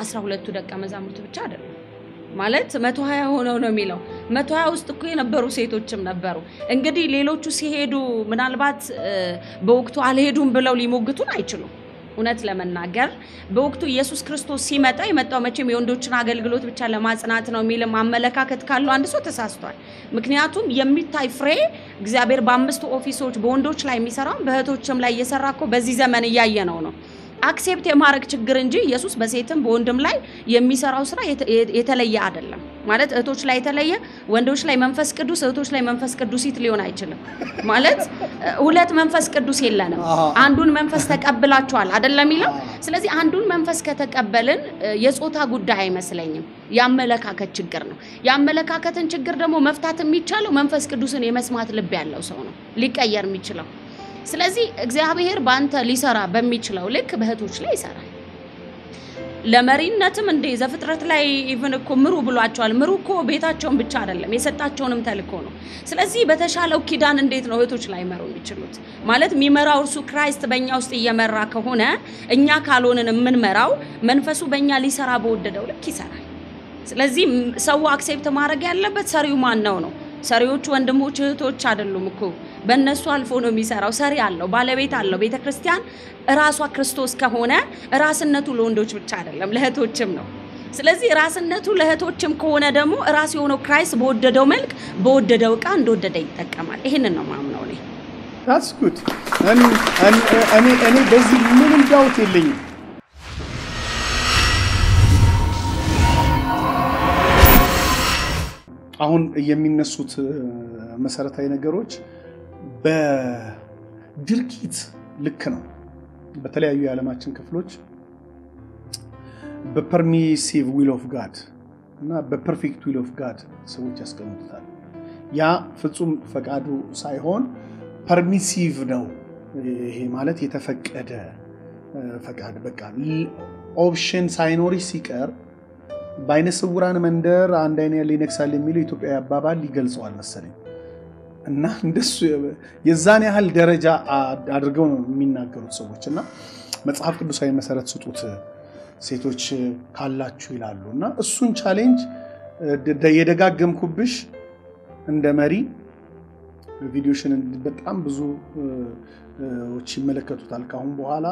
12 ደቀ መዛሙርት ብቻ አይደለም ማለት 120 ሆነው ነው የሚለው 120 ውስጥ እኮ የነበሩ ሴቶችም ነበሩ እንግዲህ ሌሎቹ ሲሄዱ ምናልባት በወቅቱ አልሄዱም ብለው ሊሞግቱን አይችሉም እውነት ለመናገር በወቅቱ ኢየሱስ ክርስቶስ ሲመጣ የመጣው መቼም የወንዶችን አገልግሎት ብቻ ለማጽናት ነው የሚል ማመለካከት ካለው አንድ ሰው ተሳስቷል ምክንያቱም የሚታይ ፍሬ እግዚአብሔር በአምስቱ ኦፊሶች በወንዶች ላይ የሚሰራው በእህቶችም ላይ እየሰራኮ በዚህ ዘመን ያያየነው ነው አክሴፕት የማረክ ችግር እንጂ ኢየሱስ በሴትም በወንድም ላይ የሚሰራው ስራ የተለየ አይደለም ማለት እህቶች ላይ የተለየ ወንዶች ላይ መንፈስ ቅዱስ እህቶች ላይ መንፈስ ቅዱሲት ሊሆን አይችልም ማለት ሁለት መንፈስ ቅዱስ የለንም አንዱን መንፈስ ተቀበላችኋል አይደለም ይላል ስለዚህ አንዱን መንፈስ ከተቀበልን የጾታ ጉዳይ አይመስለኝም ያመለካከት ችግር ነው ያመለካከትን ችግር ደግሞ መፍታት የሚቻለው መንፈስ ቅዱስን የመስማት ልብ ያለው ሰው ነው ሊቀየር የሚችለው ስለዚህ እግዚአብሔር ባንተ ሊሰራ በሚችለው ልክ በእህቶች ላይ ይሰራል ለመሪነትም እንደ ዘፍጥረት ላይ ኢቭን እኮ ምሩ ብሏቸዋል ምሩ እኮ ቤታቸውን ብቻ አይደለም የሰጣቸውንም ተልኮ ነው ስለዚህ በተሻለው ኪዳን እንዴት ነው እህቶች ላይ መሩ የሚችሉት ማለት የሚመራው እርሱ ክራይስት በእኛ ውስጥ እየመራ ከሆነ እኛ ካልሆነን ምን መራው መንፈሱ በእኛ ሊሰራ በወደደው ልክ ይሰራል ስለዚህ ሰው አክሴፕት ማድረግ ያለበት ሰሪው ማን ነው ሰሪዎቹ ወንድሞች እህቶች አይደሉም እኮ በእነሱ አልፎ ነው የሚሰራው ሰሪ አለው ባለቤት አለው ቤተክርስቲያን ራሷ ክርስቶስ ከሆነ ራስነቱ ለወንዶች ብቻ አይደለም ለእህቶችም ነው ስለዚህ ራስነቱ ለእህቶችም ከሆነ ደግሞ ራስ የሆነው ክራይስት በወደደው መልክ በወደደው ቃ እንደወደደ ይጠቀማል ይሄንን ነው ማምነው እኔ That's good እኔ በዚህ ምንም ዳውት የለኝም አሁን የሚነሱት መሰረታዊ ነገሮች በድርጊት ልክ ነው በተለያዩ የዓለማችን ክፍሎች በፐርሚሲቭ ዊል ኦፍ ጋድ እና በፐርፌክት ዊል ኦፍ ጋድ ሰዎች ያስቀምጡታል ያ ፍጹም ፈቃዱ ሳይሆን ፐርሚሲቭ ነው ይሄ ማለት የተፈቀደ ፈቃድ በቃ ኦፕሽን ሳይኖር ሲቀር ባይነስውራን መንደር አንድ አይነ ሊነክሳል የሚል ኢትዮጵያ አባባል ሊገልጸዋል መሰለኝ እና እንደሱ የዛን ያህል ደረጃ አድርገው ነው የሚናገሩት ሰዎችና መጽሐፍ ቅዱሳዊ መሰረት ስጡት ሴቶች ካላችሁ ይላሉና እሱን ቻሌንጅ የደጋገምኩብሽ እንደ መሪ ቪዲዮሽን በጣም ብዙ ወጪ መለከቱታል ካሁን በኋላ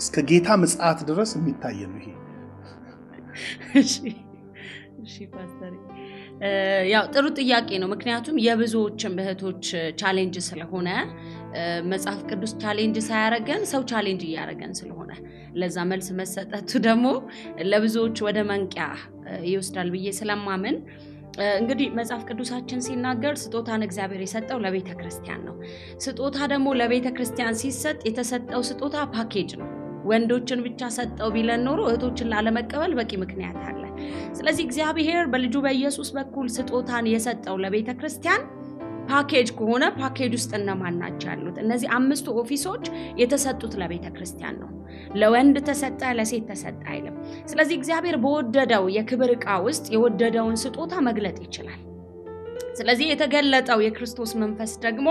እስከ ጌታ ምጽአት ድረስ የሚታይ ነው ይሄ እሺ ፓስተር ያው ጥሩ ጥያቄ ነው ምክንያቱም የብዙዎችን በህቶች ቻሌንጅ ስለሆነ መጽሐፍ ቅዱስ ቻሌንጅ ሳያረገን ሰው ቻሌንጅ ያያረገን ስለሆነ ለዛ መልስ መሰጠቱ ደግሞ ለብዙዎች ወደ መንቂያ ይወስዳል ብዬ ስለማመን እንግዲህ መጽሐፍ ቅዱሳችን ሲናገር ስጦታን እግዚአብሔር የሰጠው ለቤተ ክርስቲያን ነው ስጦታ ደግሞ ለቤተ ክርስቲያን ሲሰጥ የተሰጠው ስጦታ ፓኬጅ ነው ወንዶችን ብቻ ሰጠው ቢለን ኖሮ እህቶችን ላለመቀበል በቂ ምክንያት አለ ስለዚህ እግዚአብሔር በልጁ በኢየሱስ በኩል ስጦታን የሰጠው ለቤተ ክርስቲያን ፓኬጅ ከሆነ ፓኬጅ ውስጥ እነማን ናቸው ያሉት እነዚህ አምስቱ ኦፊሶች የተሰጡት ለቤተ ክርስቲያን ነው ለወንድ ተሰጠ ለሴት ተሰጠ አይልም ስለዚህ እግዚአብሔር በወደደው የክብር ዕቃ ውስጥ የወደደውን ስጦታ መግለጥ ይችላል ስለዚህ የተገለጠው የክርስቶስ መንፈስ ደግሞ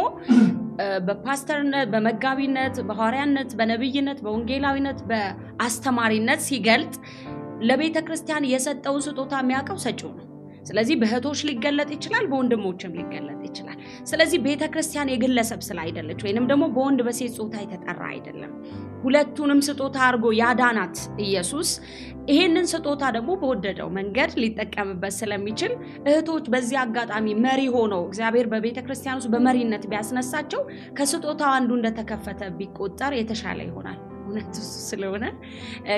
በፓስተርነት በመጋቢነት በሐዋርያነት በነብይነት በወንጌላዊነት በአስተማሪነት ሲገልጥ ለቤተ ክርስቲያን የሰጠው ስጦታ የሚያቀው ሰጪው ነው ስለዚህ በእህቶች ሊገለጥ ይችላል በወንድሞችም ሊገለጥ ይችላል ስለዚህ ቤተ ክርስቲያን የግለሰብ ስለ አይደለች ወይንም ደግሞ በወንድ በሴት ጾታ የተጠራ አይደለም ሁለቱንም ስጦታ አርጎ ያዳናት ኢየሱስ ይሄንን ስጦታ ደግሞ በወደደው መንገድ ሊጠቀምበት ስለሚችል እህቶች በዚህ አጋጣሚ መሪ ሆነው እግዚአብሔር በቤተ ክርስቲያን ውስጥ በመሪነት ቢያስነሳቸው ከስጦታው አንዱ እንደተከፈተ ቢቆጠር የተሻለ ይሆናል እውነቱ ስለሆነ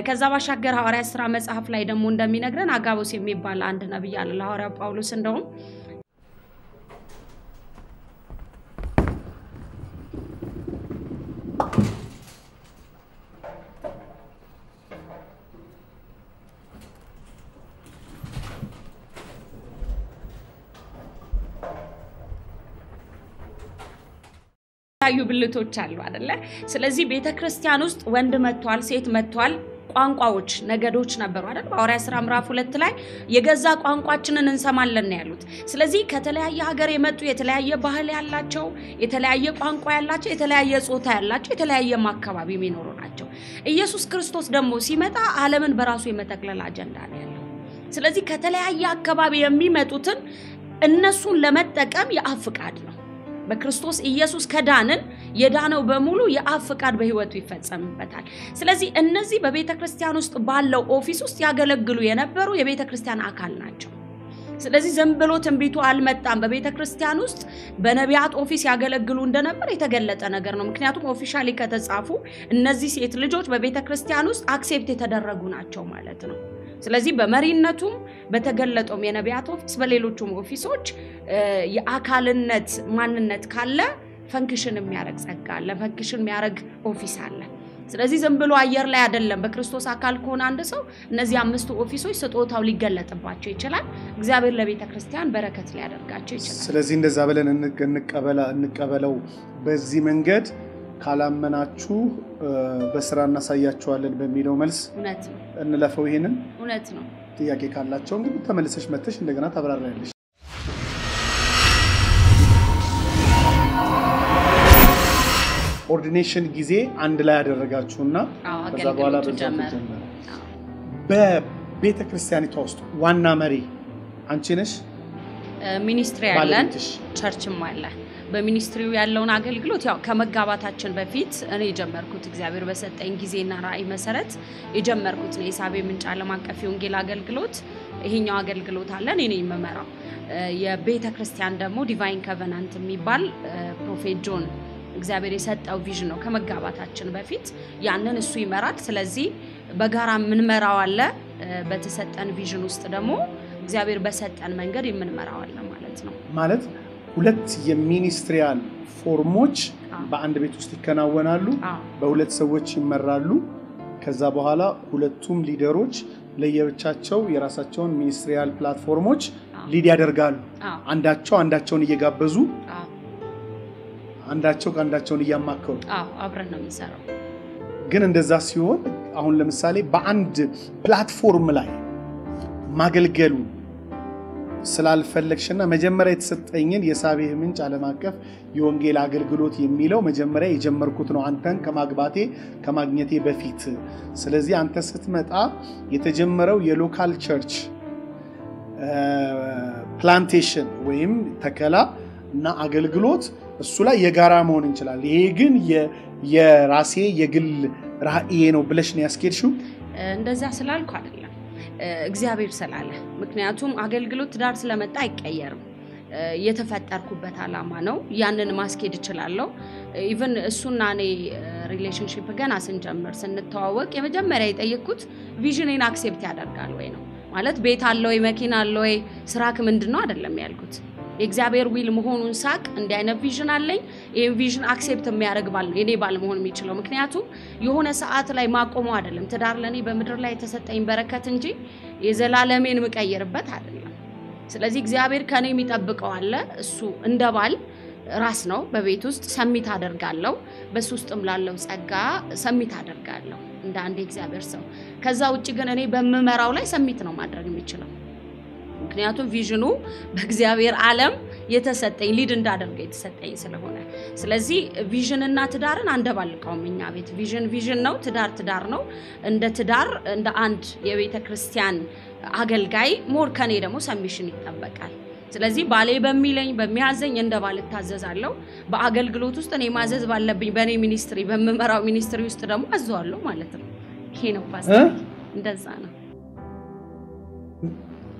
ከዛ ባሻገር ሐዋርያ ሥራ መጽሐፍ ላይ ደግሞ እንደሚነግረን አጋቦስ የሚባል አንድ ነብይ አለ ለሐዋርያ ጳውሎስ እንደውም ታዩ ብልቶች አሉ አይደለ ስለዚህ ቤተ ክርስቲያን ውስጥ ወንድ መጥቷል ሴት መጥቷል ቋንቋዎች ነገዶች ነበሩ አይደል በሐዋርያ ሥራ ምዕራፍ 2 ላይ የገዛ ቋንቋችንን እንሰማለን ያሉት ስለዚህ ከተለያየ ሀገር የመጡ የተለያየ ባህል ያላቸው የተለያየ ቋንቋ ያላቸው የተለያየ ጾታ ያላቸው የተለያየ አካባቢ የሚኖሩ ናቸው ኢየሱስ ክርስቶስ ደግሞ ሲመጣ ዓለምን በራሱ የመጠቅለል አጀንዳ ነው ያለው ስለዚህ ከተለያየ አካባቢ የሚመጡትን እነሱን ለመጠቀም የአብ ፍቃድ ነው በክርስቶስ ኢየሱስ ከዳንን የዳነው በሙሉ የአብ ፍቃድ በህይወቱ ይፈጸምበታል ስለዚህ እነዚህ በቤተ ክርስቲያን ውስጥ ባለው ኦፊስ ውስጥ ያገለግሉ የነበሩ የቤተ ክርስቲያን አካል ናቸው ስለዚህ ዘንብሎ ትንቢቱ አልመጣም በቤተ ክርስቲያን ውስጥ በነቢያት ኦፊስ ያገለግሉ እንደነበር የተገለጠ ነገር ነው ምክንያቱም ኦፊሻሊ ከተጻፉ እነዚህ ሴት ልጆች በቤተ ክርስቲያን ውስጥ አክሴፕት የተደረጉ ናቸው ማለት ነው ስለዚህ በመሪነቱም በተገለጠው የነቢያት ኦፊስ በሌሎችም ኦፊሶች የአካልነት ማንነት ካለ ፈንክሽን የሚያረግ ጸጋ አለ ፈንክሽን የሚያረግ ኦፊስ አለ ስለዚህ ዘንብሎ አየር ላይ አይደለም በክርስቶስ አካል ከሆነ አንድ ሰው እነዚህ አምስቱ ኦፊሶች ስጦታው ሊገለጥባቸው ይችላል እግዚአብሔር ለቤተ ክርስቲያን በረከት ሊያደርጋቸው ይችላል ስለዚህ እንደዛ ብለን እንቀበለው በዚህ መንገድ ካላመናችሁ በስራ እናሳያችኋለን በሚለው መልስ እውነት ነው እንለፈው ይሄንን እውነት ነው ጥያቄ ካላችሁ እንግዲህ ተመልሰሽ መጥተሽ እንደገና ታብራራለሽ ኦርዲኔሽን ጊዜ አንድ ላይ ያደረጋችሁና ከዛ በኋላ በጀመረ በቤተክርስቲያኒቷ ውስጥ ዋና መሪ አንቺ ነሽ ሚኒስትሪ ያለን ቸርችም አለ በሚኒስትሪው ያለውን አገልግሎት ያው ከመጋባታችን በፊት እኔ ጀመርኩት እግዚአብሔር በሰጠኝ ጊዜና ራእይ መሰረት የጀመርኩት ነው የሳቤ ምንጭ ዓለም አቀፍ ወንጌል አገልግሎት ይሄኛው አገልግሎት አለ እኔ ነኝ መመራው የቤተክርስቲያን ደግሞ ዲቫይን ኮቨናንት የሚባል ፕሮፌት ጆን እግዚአብሔር የሰጠው ቪዥን ነው ከመጋባታችን በፊት ያንን እሱ ይመራል ስለዚህ በጋራ ምን መራው አለ በተሰጠን ቪዥን ውስጥ ደግሞ እግዚአብሔር በሰጠን መንገድ የምንመራው አለ ማለት ነው ማለት ሁለት የሚኒስትሪያል ፎርሞች በአንድ ቤት ውስጥ ይከናወናሉ በሁለት ሰዎች ይመራሉ ከዛ በኋላ ሁለቱም ሊደሮች ለየብቻቸው የራሳቸውን ሚኒስትሪያል ፕላትፎርሞች ሊድ ያደርጋሉ አንዳቸውን እየጋበዙ አንዳቸው ካንዳቸውን እያማከሩ አብረን ነው የምንሰራው ግን እንደዛ ሲሆን አሁን ለምሳሌ በአንድ ፕላትፎርም ላይ ማገልገሉ ስላልፈለግሽና መጀመሪያ የተሰጠኝን የሳቤህ ምንጭ ዓለም አቀፍ የወንጌል አገልግሎት የሚለው መጀመሪያ የጀመርኩት ነው አንተን ከማግኘቴ በፊት ስለዚህ አንተ ስትመጣ የተጀመረው የሎካል ቸርች ፕላንቴሽን ወይም ተከላ እና አገልግሎት እሱ ላይ የጋራ መሆን እንችላለን ይሄ ግን የራሴ የግል ራእይ ነው ብለሽ ነው ያስኬድሽው እንደዛ ስላልኩ አይደለም እግዚአብሔር ስላለ ምክንያቱም አገልግሎት ዳር ስለመጣ አይቀየርም የተፈጠርኩበት አላማ ነው ያንን ማስኬድ ይችላልው ኢቭን እሱና እኔ ሪሌሽንሺፕ ገና ስንጀምር ስንተዋወቅ የመጀመሪያ የጠየቅኩት ቪዥኔን አክሴፕት ያደርጋል ወይ ነው ማለት ቤት አለው ወይ መኪና አለው ወይ ስራክ ምንድነው አይደለም ያልኩት የእግዚአብሔር ዊል መሆኑን ሳቅ እንደ አይነት ቪዥን አለኝ ይሄን ቪዥን አክሴፕት የሚያደርግ ባል ነው እኔ ባል መሆን የሚችለው ምክንያቱም የሆነ ሰዓት ላይ ማቆመው አይደለም ትዳር ለኔ በመድር ላይ የተሰጠኝ በረከት እንጂ የዘላለሜን መቀየርበት አይደለም ስለዚህ እግዚአብሔር ከኔ የሚጠብቀው አለ እሱ እንደባል ራስ ነው በቤት ውስጥ ሰሚት አደርጋለሁ በሱ ውስጥም ላለው ጸጋ ሰሚት አደርጋለሁ እንደ አንድ እግዚአብሔር ሰው ከዛ ውጪ ግን እኔ በመመራው ላይ ሰሚት ነው ማድረግ የሚችለው ምክንያቱም ቪዥኑ በእግዚአብሔር ዓለም የተሰጠኝ ሊድ እንዳደርገ የተሰጠኝ ስለሆነ ስለዚህ ቪዥንና ትዳርን አንደባልቀውም እኛ ቤት ቪዥን ነው ትዳር ነው እንደ ትዳር እንደ አንድ የቤተክርስቲያን አገልጋይ ሞር ከኔ ደግሞ ሰሚሽን ይጠበቃል ስለዚህ ባሌ በሚለኝ በሚያዘኝ እንደ ባል ታዘዛለሁ በአገልግሎት ውስጥ እኔ ማዘዝ ባለብኝ በኔ ሚኒስትሪ በመመራው ሚኒስትሪ ውስጥ ደግሞ አዘዋለሁ ማለት ነው ይሄ ነው ፓስተር እንደዛ ነው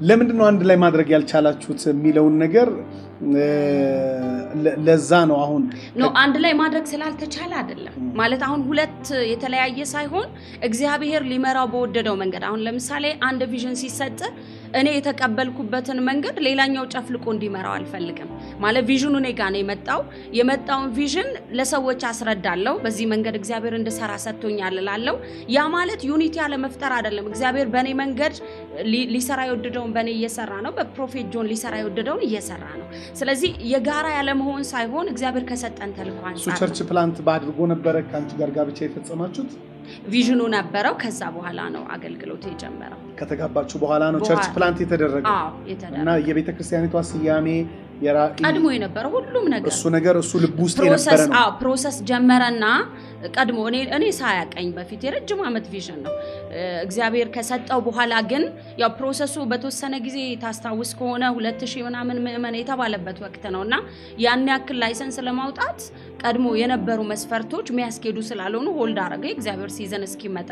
ለምንድነው አንድ ላይ ማድረግ ያልቻላችሁት የሚለውን ነገር ለዛ ነው አሁን ነው አንድ ላይ ማድረግ ስላልተቻለ አይደለም ማለት አሁን ሁለት የተለያየ ሳይሆን እግዚአብሔር ሊመራው በወደደው መንገድ አሁን ለምሳሌ አንድ ቪዥን ሲሰጥ እኔ የተቀበልኩበትን መንገድ ሌላኛው ጨፍልቆ እንዲመራው አልፈልግም ማለት ቪዥኑ እኔ ጋር ነው የመጣውን ቪዥን ለሰዎች አስረዳለሁ በዚህ መንገድ እግዚአብሔር እንደሰራ ሰጥቶኛል እላለሁ ያ ማለት ዩኒቲ ያለ መፍጠር አይደለም እግዚአብሔር በኔ መንገድ ሊሰራ ይወደደውን በኔ እየሰራ ነው በፕሮፌት ጆን ሊሰራ ይወደደውን እየሰራ ነው ስለዚህ የጋራ ያለ መሆን ሳይሆን እግዚአብሔር ከሰጠን ተልኮ አንፃር ቸርች ፕላንት ባድርጎ ነበር ካንቺ ጋር ጋብቻ የፈጸማችሁት ቪዥኑ ነበረው ከዛ በኋላ ነው አገልግሎት የጀመረው ከተጋባችሁ በኋላ ነው ቸርች ፕላንት የተደረገው እና የቤተክርስቲያኒቷ ስያሜ ቀድሞ የነበረው ሁሉም ነገር እሱ ልብ ውስጥ የነበረ ነው ፕሮሰስ ጀመረና ቀድሞ እኔ ሳያቀኝ በፊት የረጅም አመት ቪዥን ነው እግዚአብሔር ከሰጠው በኋላ ግን ያው ፕሮሰሱ በተወሰነ ጊዜ ታስታውስ ከሆነ 2000 ምናምን ምእመን የተባለበት ወቅት ነውና ያን ያክል ላይሰንስ ለማውጣት ቀድሞ የነበሩ መስፈርቶች የሚያስኬዱ ስላልሆኑ ሆልድ አረገ እግዚአብሔር ሲዘን እስኪመጣ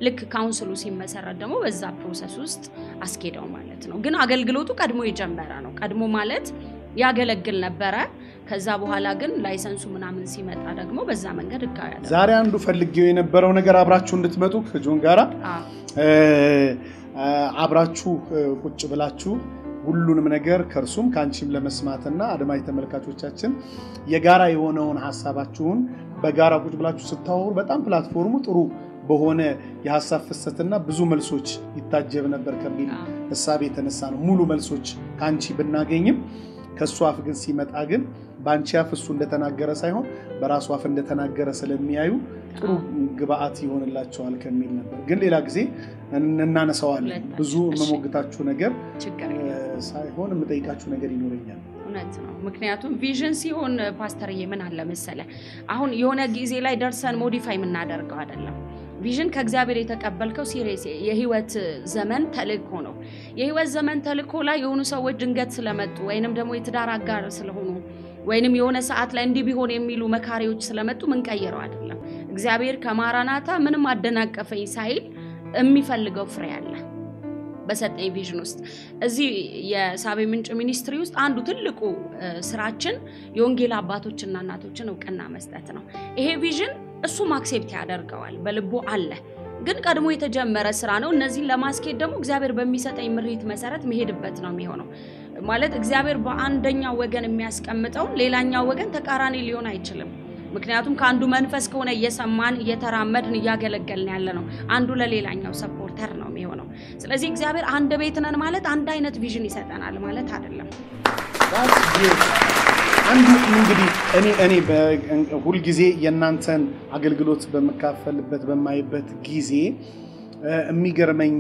ልክ ካውንስሉ ሲመሰረት ደግሞ በዛ ፕሮሰስ ውስጥ አስኬደው ማለት ነው ግን አገልግሎቱ ቀድሞ የጀመረ ነው ቀድሞ ማለት ያገለግል ነበር ከዛ በኋላ ግን ላይሰንሱ ምናምን ሲመጣ ደግሞ በዛ መንገድ እካያለ ዛሬ አንዱ ፈልጌው የነበረው ነገር አብራችሁ እንድትመጡ ከጆን ጋራ አብራችሁ ቁጭ ብላችሁ ሁሉንም ነገር ከርሱም ካንቺም ለመስማትና አድማጭ ተመልካቾቻችን የጋራ የሆነውን ሐሳባችሁን በጋራ ቁጭ ብላችሁ ስታወሩ በጣም ፕላትፎርሙ ጥሩ በሆነ የሐሳብ ፍሰትና ብዙ መልሶች ይታጀብ ነበር ከሚል ሐሳብ የተነሳ ነው ሙሉ መልሶች ካንቺ ብናገኝም ከሱ አፍ ግን ሲመጣ ግን ባንቺ አፍ እሱ እንደተናገረ ሳይሆን በራሱ አፍ እንደተናገረ ስለሚያዩ ጥሩ ግብአት ይሆንላቸዋል ከሚል ነበር ግን ሌላ ጊዜ እናነሳዋለን ብዙ መሞግታችሁ ነገር ሳይሆን የምጠይቃችሁ ነገር ይኖርኛል እውነት ነው ምክንያቱም ቪዥን ሲሆን ፓስተርዬ ምን አለ መሰለ አሁን የሆነ ጊዜ ላይ ደርሰን ሞዲፋይ ምናደርገው አይደለም ቪዥን ከእግዚአብሔር የተቀበልከው ሲሪየስ የህይወት ዘመን ተልእኮ ነው የህይወት ዘመን ተልእኮ ላይ የሆኑ ሰዎች ድንገት ስለመጡ ወይንም ደግሞ የትዳር አጋር ስለሆኑ ወይንም የሆነ ሰዓት ላይ እንዲህ ቢሆን የሚሉ መካሪዎች ስለመጡ ምን ቀየረው አይደለም እግዚአብሔር ከማራናታ ምንም አደናቀፈኝ ሳይል የሚፈልገው ፍሬ አለ በሰጠኝ ቪዥን ውስጥ እዚህ የሳቤ ምንጭ ሚኒስትሪ ውስጥ አንዱ ትልቁ ስራችን የወንጌል አባቶችና እናቶችን እውቅና መስጠት ነው ይሄ ቪዥን እሱ ማክሴፕት ያደርገዋል በልቦ አለ ግን ቀድሞ የተጀመረ ስራ ነው እነዚህን ለማስኬድ ደግሞ እግዚአብሔር በሚሰጠኝ ምሪት መሰረት መሄድበት ነው የሚሆነው ማለት እግዚአብሔር በአንደኛው ወገን የሚያስቀምጠው ሌላኛው ወገን ተቃራኒ ሊሆን አይችልም ምክንያቱም ከአንዱ መንፈስ ከሆነ እየሰማን እየተራመድን ያገለገልን ያለ ነው አንዱ ለሌላኛው ሰፖርተር ነው የሚሆነው ስለዚህ እግዚአብሔር አንድ ቤት ነን ማለት አንድ አይነት ቪዥን ይሰጠናል ማለት አይደለም አንዱ እንግዲህ እኔ በሁሉ ጊዜ የናንተን አገልግሎት በመካፈልበት በማይበት ጊዜ የሚገርመኝ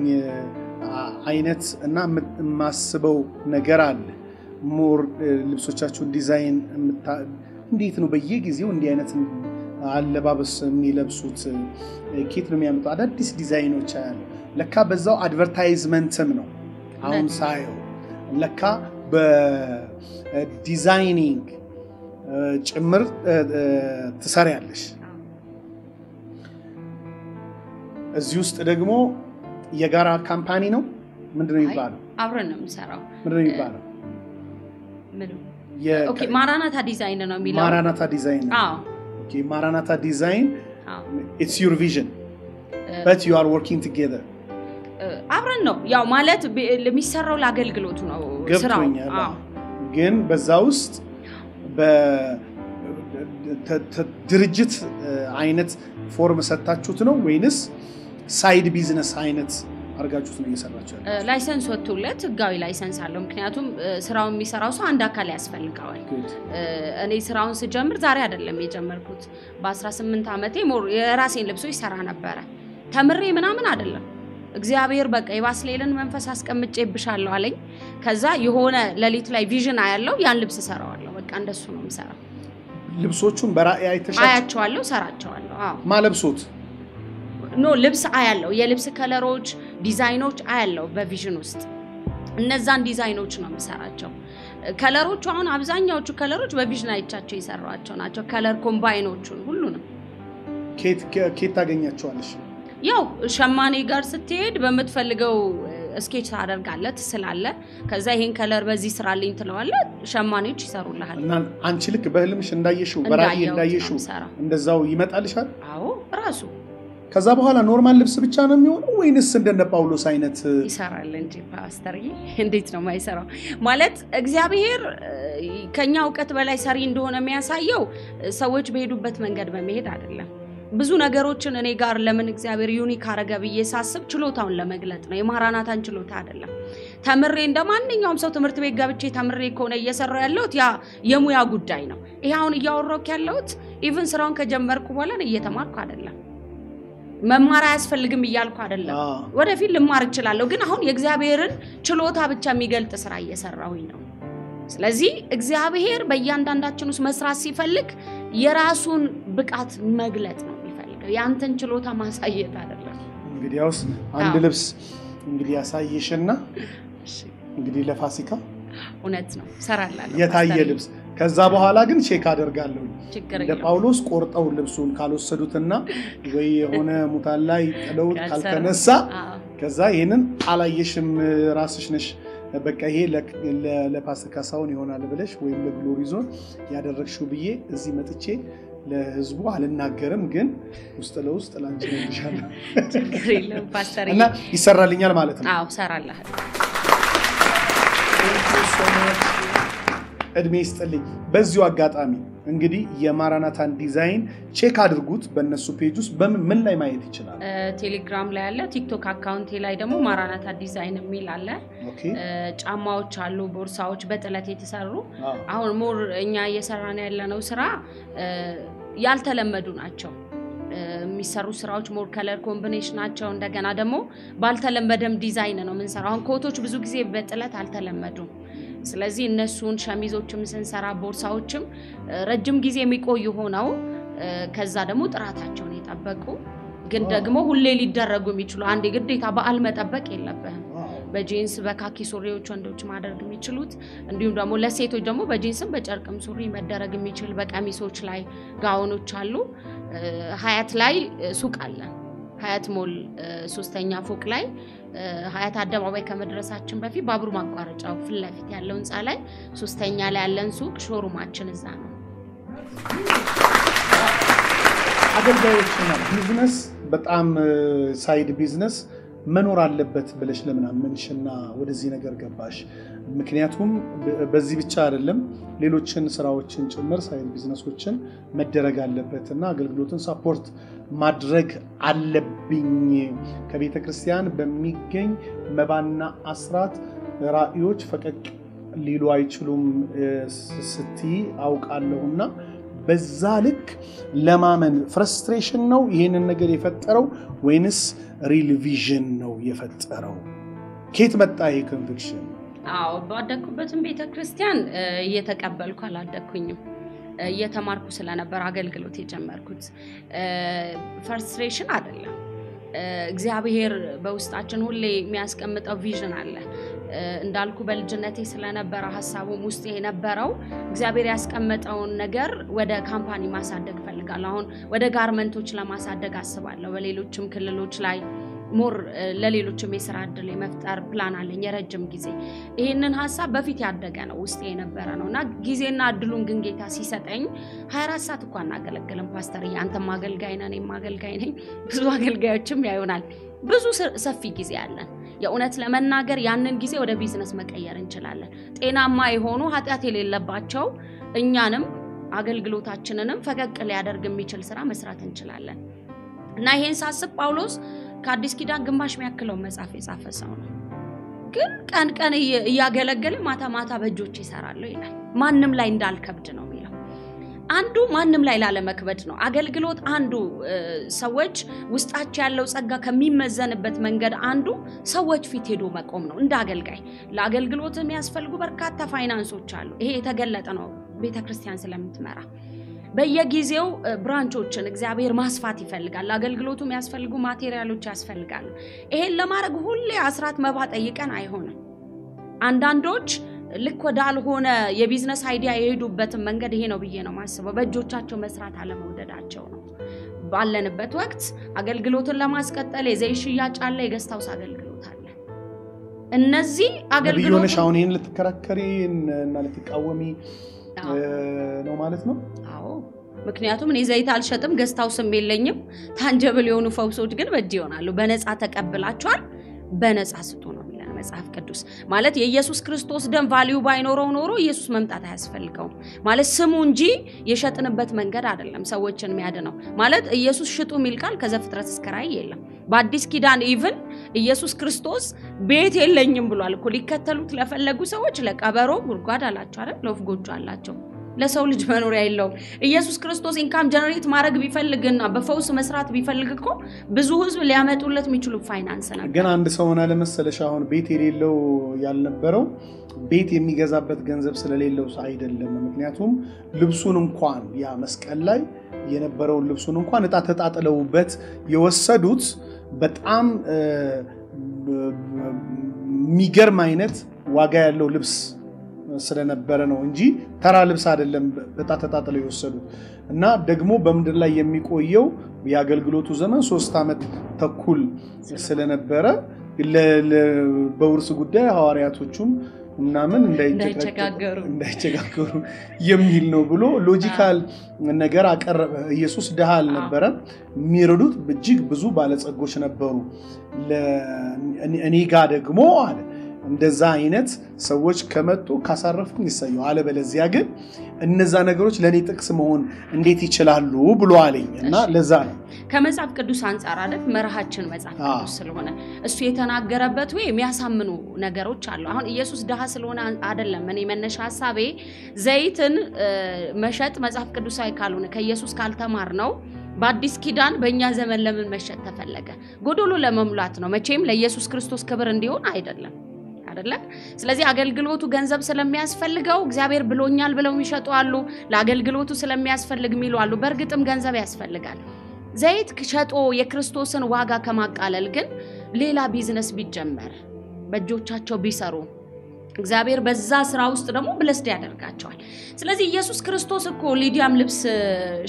አይነት እና ማስበው ነገር አለ ሞር ልብሶቻችሁ ዲዛይን እንዴት ነው በየጊዜው እንዲህ አይነት አለባበስ የሚለብሱት ኬት ነው የሚያመጡ አዳዲስ ዲዛይኖች አሉ ለካ በዛው አድቨርታይዝመንትም ነው አሁን ሳይው ለካ በዲዛይኒንግ ጭምር ትሰሪያለሽ እዚህ ውስጥ ደግሞ የጋራ ካምፓኒ ነው ምንድነው ይባላል አብረን ነው የምሰራው ምንድነው ይባላል ኦኬ ማራናታ ዲዛይን ነው የሚለው ማራናታ ዲዛይን ኦኬ ማራናታ ዲዛይን it's your vision but you are working together አብረን ነው ያው ማለት ለሚሰራው ለአገልግሎቱ ነው ስራው ግን በዛ ውስጥ በድርጅት አይነት ፎርም ሰጣችሁት ነው ወይንስ ሳይድ ቢዝነስ አይነት አርጋችሁት ነው እየሰራችሁ ላይሰንስ ወጥቶለት ህጋዊ ላይሰንስ አለው ምክንያቱም ስራው የሚሰራው ሰው አንድ አካል ያስፈልጋል እኔ ስራውን ስጀምር ዛሬ አይደለም የጀመርኩት በ18 አመቴ የራሴን ልብሶች ሰራ ነበር ተምሬ ምናምን አይደለም እግዚአብሔር በቃ የባስሌልን መንፈስ አስቀምጬብሻለሁ አለኝ ከዛ የሆነ ለሊት ላይ ቪዥን አያለው ያን ልብስ ሰራዋለሁ በቃ እንደሱ ነው የምሰራው ልብሶቹን በራእይ አያቸዋለሁ ሰራቸዋለሁ ማለብሶት ኖ ልብስ አያለው የልብስ ከለሮች ዲዛይኖች አያለው በቪዥን ውስጥ እነዛን ዲዛይኖች ነው የምሰራቸው ከለሮቹ አሁን አብዛኛዎቹ ከለሮች በቪዥን አይቻቸው ይሰራዋቸው ናቸው ከለር ኮምባይኖቹን ሁሉንም ኬት ታገኛቸዋለሽ ያው ሸማኔ ጋር ስትሄድ በመትፈልገው ስኬች ታደርጋለህ ስላለ ከዛ ይሄን ከለር በዚህ ስራልኝ ትለዋለህ ሸማኔዎች ይሰሩልሃል እና አንቺ ልክ በህልምሽ እንዳየሽው በራእይ እንዳየሽው እንደዛው ይመጣልሻል አዎ ራሱ ከዛ በኋላ ኖርማል ልብስ ብቻ ነው የሚሆነው ወይንስ እንደነ ጳውሎስ አይነት ይሰራል እንጂ ፓስተርዬ እንዴት ነው ማይሰራው ማለት እግዚአብሔር ከኛ ዕውቀት በላይ ሰሪ እንደሆነ የሚያሳየው ሰዎች በሄዱበት መንገድ በመሄድ አይደለም ብዙ ነገሮችን እኔ ጋር ለምን እግዚአብሔር ዩኒክ አረገ ብዬ ሳስብ ችሎታውን ለመግለጥ ነው የማራናታን ችሎታ አይደለም ተምሬ እንደማንኛውም ሰው ትምህርት ቤት ገብቼ ተምሬ ከሆነ እየሰራው ያለሁት ያ የሙያ ጉዳይ ነው ይሄ አሁን እያወራሁት ያለሁት ኢቭን ስራውን ከጀመርኩ በኋላ እየተማርኩ አይደለም መማር ያስፈልግም ይያልኩ አይደለም ወደፊት ልማር እችላለሁ ግን አሁን የእግዚአብሔርን ችሎታ ብቻ የሚገልጥ ስራ እየሰራሁኝ ነው ስለዚህ እግዚአብሔር በእያንዳንዳችን ውስጥ መስራት ሲፈልግ የራሱን ብቃት መግለጥ ነው የሚፈልገው ያንተን ችሎታ ማሳየት አይደለም እንግዲህ ያውስ አንድ ልብስ እንግዲህ ያሳየሽና እንግዲህ ለፋሲካ እውነት ነው ሰራላለሁ የታየ ልብስ ከዛ በኋላ ግን ቼክ አደርጋለሁ ለጳውሎስ ቆርጠው ልብሱን ካልወሰዱትና ወይ የሆነ ሙታን ላይ ጥለውት ካልተነሳ ከዛ ይሄንን አላየሽም ራስሽ ነሽ በቃ ይሄ ለፓስካ ሳውን ይሆናል ብለሽ ወይም ለግሎሪ ዞን ያደረግሽው ብዬ እዚህ መጥቼ ለህዝቡ አልናገርም ግን ውስጥ ለውስጥ ላንቺ ነግሻለሁ ችግር የለም ፓስተር እና ይሰራልኛል ማለት ነው አዎ ሰራልሃል እድሜ ይስጥልኝ በዚሁ አጋጣሚ እንግዲህ የማራናታን ዲዛይን ቼክ አድርጉት በእነሱ ፔጅ ውስጥ በምን ላይ ማየት ይችላል ቴሌግራም ላይ አለ ቲክቶክ አካውንቴ ላይ ደግሞ ማራናታ ዲዛይን የሚል አለ ጫማዎች አሉ ቦርሳዎች በጥለት የተሰሩ አሁን ሞር እኛ እየሰራን ያለነው ስራ ያልተለመዱ ናቸው የሚሰሩ ስራዎች ሞር ከለር ኮምቢኔሽን ናቸው እንደገና ደግሞ ባልተለመደም ዲዛይን ነው የምንሰራው አሁን ኮቶች ብዙ ጊዜ በጥለት አልተለመዱም ስለዚህ እነሱን ሸሚዞችም ስንሰራ ቦርሳዎችም ረጅም ጊዜ የሚቆዩ ሆነው ከዛ ደግሞ ጥራታቸውን የጠበቁ ግን ደግሞ ሁሌ ሊደረጉ የሚችሉ አንዴ ግዴታ በአል መጠበቅ የለብህም በጂንስ በካኪ ሱሪዎች ወንዶች ማድረግ የሚችሉት እንዲሁም ደግሞ ለሴቶች ደግሞ በጂንስም በጨርቅም ሱሪ መደረግ የሚችል በቀሚሶች ላይ ጋውኖች አሉ ሀያት ላይ ሱቅ አለ ሀያት ሞል 3ኛ ፎቅ ላይ ሀያት አደባባይ ከመድረሳችን በፊት ባቡር ማቋረጫው ፍለፊት ያለው ህንጻ ላይ 3ኛ ላይ ያለን ሱቅ ሾሩማችን እዛ ነው አገልጋዮችና ቢዝነስ በጣም ሳይድ ቢዝነስ መኖር አለበት ብለሽ ለምን አመንሽና ወደዚህ ነገር ገባሽ ምክንያቱም በዚህ ብቻ አይደለም ሌሎችን ስራዎችን ጭምር ሳይድ ቢዝነሶችን መደረግ አለበትና አገልግሎትን ሰፖርት ማድረግ አለብኝ ከቤተ ክርስቲያን በሚገኝ መባና አስራት ራእዮች ፈቀቅ ሊሉ አይችሉም ስቲ አውቃለሁና በዛ ልክ ለማመን ፍረስትሬሽን ነው ይሄንን ነገር የፈጠረው ወይንስ ሪል ቪዥን ነው የፈጠረው ከየት መጣ ይሄ ኮንቪክሽን አዎ ባደኩበትም ቤተ ክርስቲያን እየተቀበልኩ አላደኩኝም እየተማርኩ ስለነበር አገልግሎት የጀመርኩት ፍረስትሬሽን አይደለም እግዚአብሔር በውስጣችን ሁሌ የሚያስቀምጠው ቪዥን አለ እንዳልኩ በልጅነቴ ስለነበረ ሐሳቡም ውስጥ የነበረው እግዚአብሔር ያስቀመጠውን ነገር ወደ ካምፓኒ ማሳደግ ፈልጋለሁ አሁን ወደ ጋርመንቶች ለማሳደግ አስባለሁ በሌሎችም ክልሎች ላይ ሞር ለሌሎችም የሥራ ዕድል የመፍጠር ፕላን አለኝ የረጅም ጊዜ ይሄንን ሐሳብ በፊት ያደገ ነው ውስጥ የነበረ ነውና ጊዜና ዕድሉን ግን ጌታ ሲሰጠኝ 24 ሰዓት እንኳን አገለግለም ፓስተር ያንተም አገልጋይ ነኝ እኔም አገልጋይ ነኝ ብዙ አገልጋዮችም ያዩናል ብዙ ሰፊ ጊዜ አለን የኡነት ለመናገር ያንን ጊዜ ወደ ቢዝነስ መቀየር እንችላለን ጤናማ የሆኑ ኃጢያት የሌለባቸው እኛንም አገልግሎታችንንም ፈቀቅ ሊያደርግ የሚችል ስራ መስራት እንችላለን እና ይሄን ሳስብ ጳውሎስ ከአዲስ ኪዳን ግማሽ የሚያክለው መጽሐፍ የጻፈ ሰው ነው ግን ቀን ቀን ያገለገለ ማታ ማታ በእጆች ይሰራል ይላል ማንንም ላይ እንዳልከብድ ነው የሚለው አንዱ ማንንም ላይ ላለመክበድ ነው አገልግሎት አንዱ ሰዎች ውስጣቸው ያለው ጸጋ ከሚመዘንበት መንገድ አንዱ ሰዎች ፊት ሄዶ መቆም ነው እንደ አገልጋይ ለአገልግሎት የሚያስፈልጉ በርካታ ፋይናንሶች አሉ ይሄ የተገለጠ ነው ቤተክርስቲያን ስለምትመራ በየጊዜው ብራንቾችን እግዚአብሔር ማስፋት ይፈልጋል አገልግሎቱ የሚያስፈልጉ ማቴሪያሎች ያስፈልጋሉ ይሄን ለማድረግ ሁሌ አስራት መባ ጠይቀን አይሆንም አንዳንዶች ልክ ወዳልሆነ የቢዝነስ አይዲያ የሄዱበት መንገድ ይሄ ነው ብዬ ነው ማስበው በእጆቻቸው መስራት አለመውደዳቸው ነው ባለንበት ወቅት አገልግሎትን ለማስቀጠል የዘይ ሽያጭ አለ የገስታውስ አገልግሎት አለ እነዚህ አገልግሎት ቢሆንሽ አሁን ይሄን ልትከራከሪ እና ልትቃወሚ ነው ማለት ነው አዎ ምክንያቱም እኔ ዘይት አልሸጥም ገስታውስም የለኝም ታንጀብል የሆኑ ፈውሶች ግን በእጅ ይሆናሉ በነፃ ተቀብላችኋል በነፃ ስጡ ነው የሚለው መጽሐፍ ቅዱስ ማለት የኢየሱስ ክርስቶስ ደም ቫልዩ ባይኖረው ኖሮ ኢየሱስ መምጣት አያስፈልገው ማለት ስሙ እንጂ የሸጥንበት መንገድ አይደለም ሰዎችን የሚያድነው ማለት ኢየሱስ ሽጡ ሚልካል ከዘፍጥረት እስከ ራእይ የለም በአዲስ ኪዳን ኢቭን ኢየሱስ ክርስቶስ ቤት የለኝም ብሏል እኮ ሊከተሉት ለፈለጉ ሰዎች ለቀበሮ ጉርጓድ አላቸው አይደል ለወፍ ጎጆ አላቸው ለሰው ልጅ መኖሪያ የለው ኢየሱስ ክርስቶስ ኢንካም ጀነሬት ማድረግ ቢፈልግና በፈውስ መስራት ቢፈልግ እኮ ብዙ ህዝብ ሊያመጡለት የሚችሉ ፋይናንስ ነበር ግን አንድ ሰው ሆነ ለመሰለሽ አሁን ቤት የሌለው ያልነበረው ቤት የሚገዛበት ገንዘብ ስለሌለው አይደለም ምክንያቱም ልብሱን እንኳን ያ መስቀል ላይ የነበረው ልብሱን እንኳን እጣ ተጣጥለውበት የወሰዱት በጣም ሚገርም አይነት ዋጋ ያለው ልብስ ስለነበረ ነው እንጂ ተራ ልብስ አይደለም በጣም ተጣጥለው የወሰዱት እና ደግሞ በመንደር ላይ የሚቆየው ያገልግሎቱ ዘመን 3 አመት ተኩል ስለነበረ በውርስ ጉዳይ ሐዋሪያቶቹም እናምን እንዳይቸጋገሩ የሚል ነው ብሎ ሎጂካል ነገር አቀረበ ኢየሱስ ደሃል ነበር የሚረዱት እጅግ ብዙ ባለጸጎች ነበሩ እኔ ጋር ደግሞ አለ እንደዛ አይነት ሰዎች ከመጡ ካሳረፍኩኝ ይሰየው አለበለዚያ ግን እነዛ ነገሮች ለኔ ጥቅስ መሆን እንዴት ይችላሉ ብሎ አለኝና ለዛ ነው ከመጽሐፍ ቅዱስ አንፃር አይደል መርሃችን መጽሐፍ ቅዱስ ስለሆነ እሱ የተናገረበት ወይ የሚያሳምኑ ነገሮች አሉ አሁን ኢየሱስ ደሃ ስለሆነ አይደለም እኔ መነሻ ሐሳቤ ዘይትን መሸጥ መጽሐፍ ቅዱሳዊ ካልሆነ ከኢየሱስ ካልተማር ነው በአዲስ ኪዳን በእኛ ዘመን ለምን መሸጥ ተፈለገ ጎዶሎ ለመሙላት ነው መቼም ለኢየሱስ ክርስቶስ ክብር እንዲሆን አይደለም አይደለ ስለዚህ አገልግሎቱ ገንዘብ ስለሚያስፈልገው እግዚአብሔር ብሎኛል ብለው ይሸጡ አሉ ለአገልግሎቱ ስለሚያስፈልግ ሚሉ አሉ በርግጥም ገንዘብ ያስፈልጋል ዘይት ሸጦ የክርስቶስን ዋጋ ከማቃለል ግን ሌላ ቢዝነስ ቢጀመር በእጆቻቸው ቢሰሩ እግዚአብሔር በዛ ስራ ውስጥ ደግሞ ብለስድ ያደርጋቸዋል ስለዚህ ኢየሱስ ክርስቶስ እኮ ሊዲያም ልብስ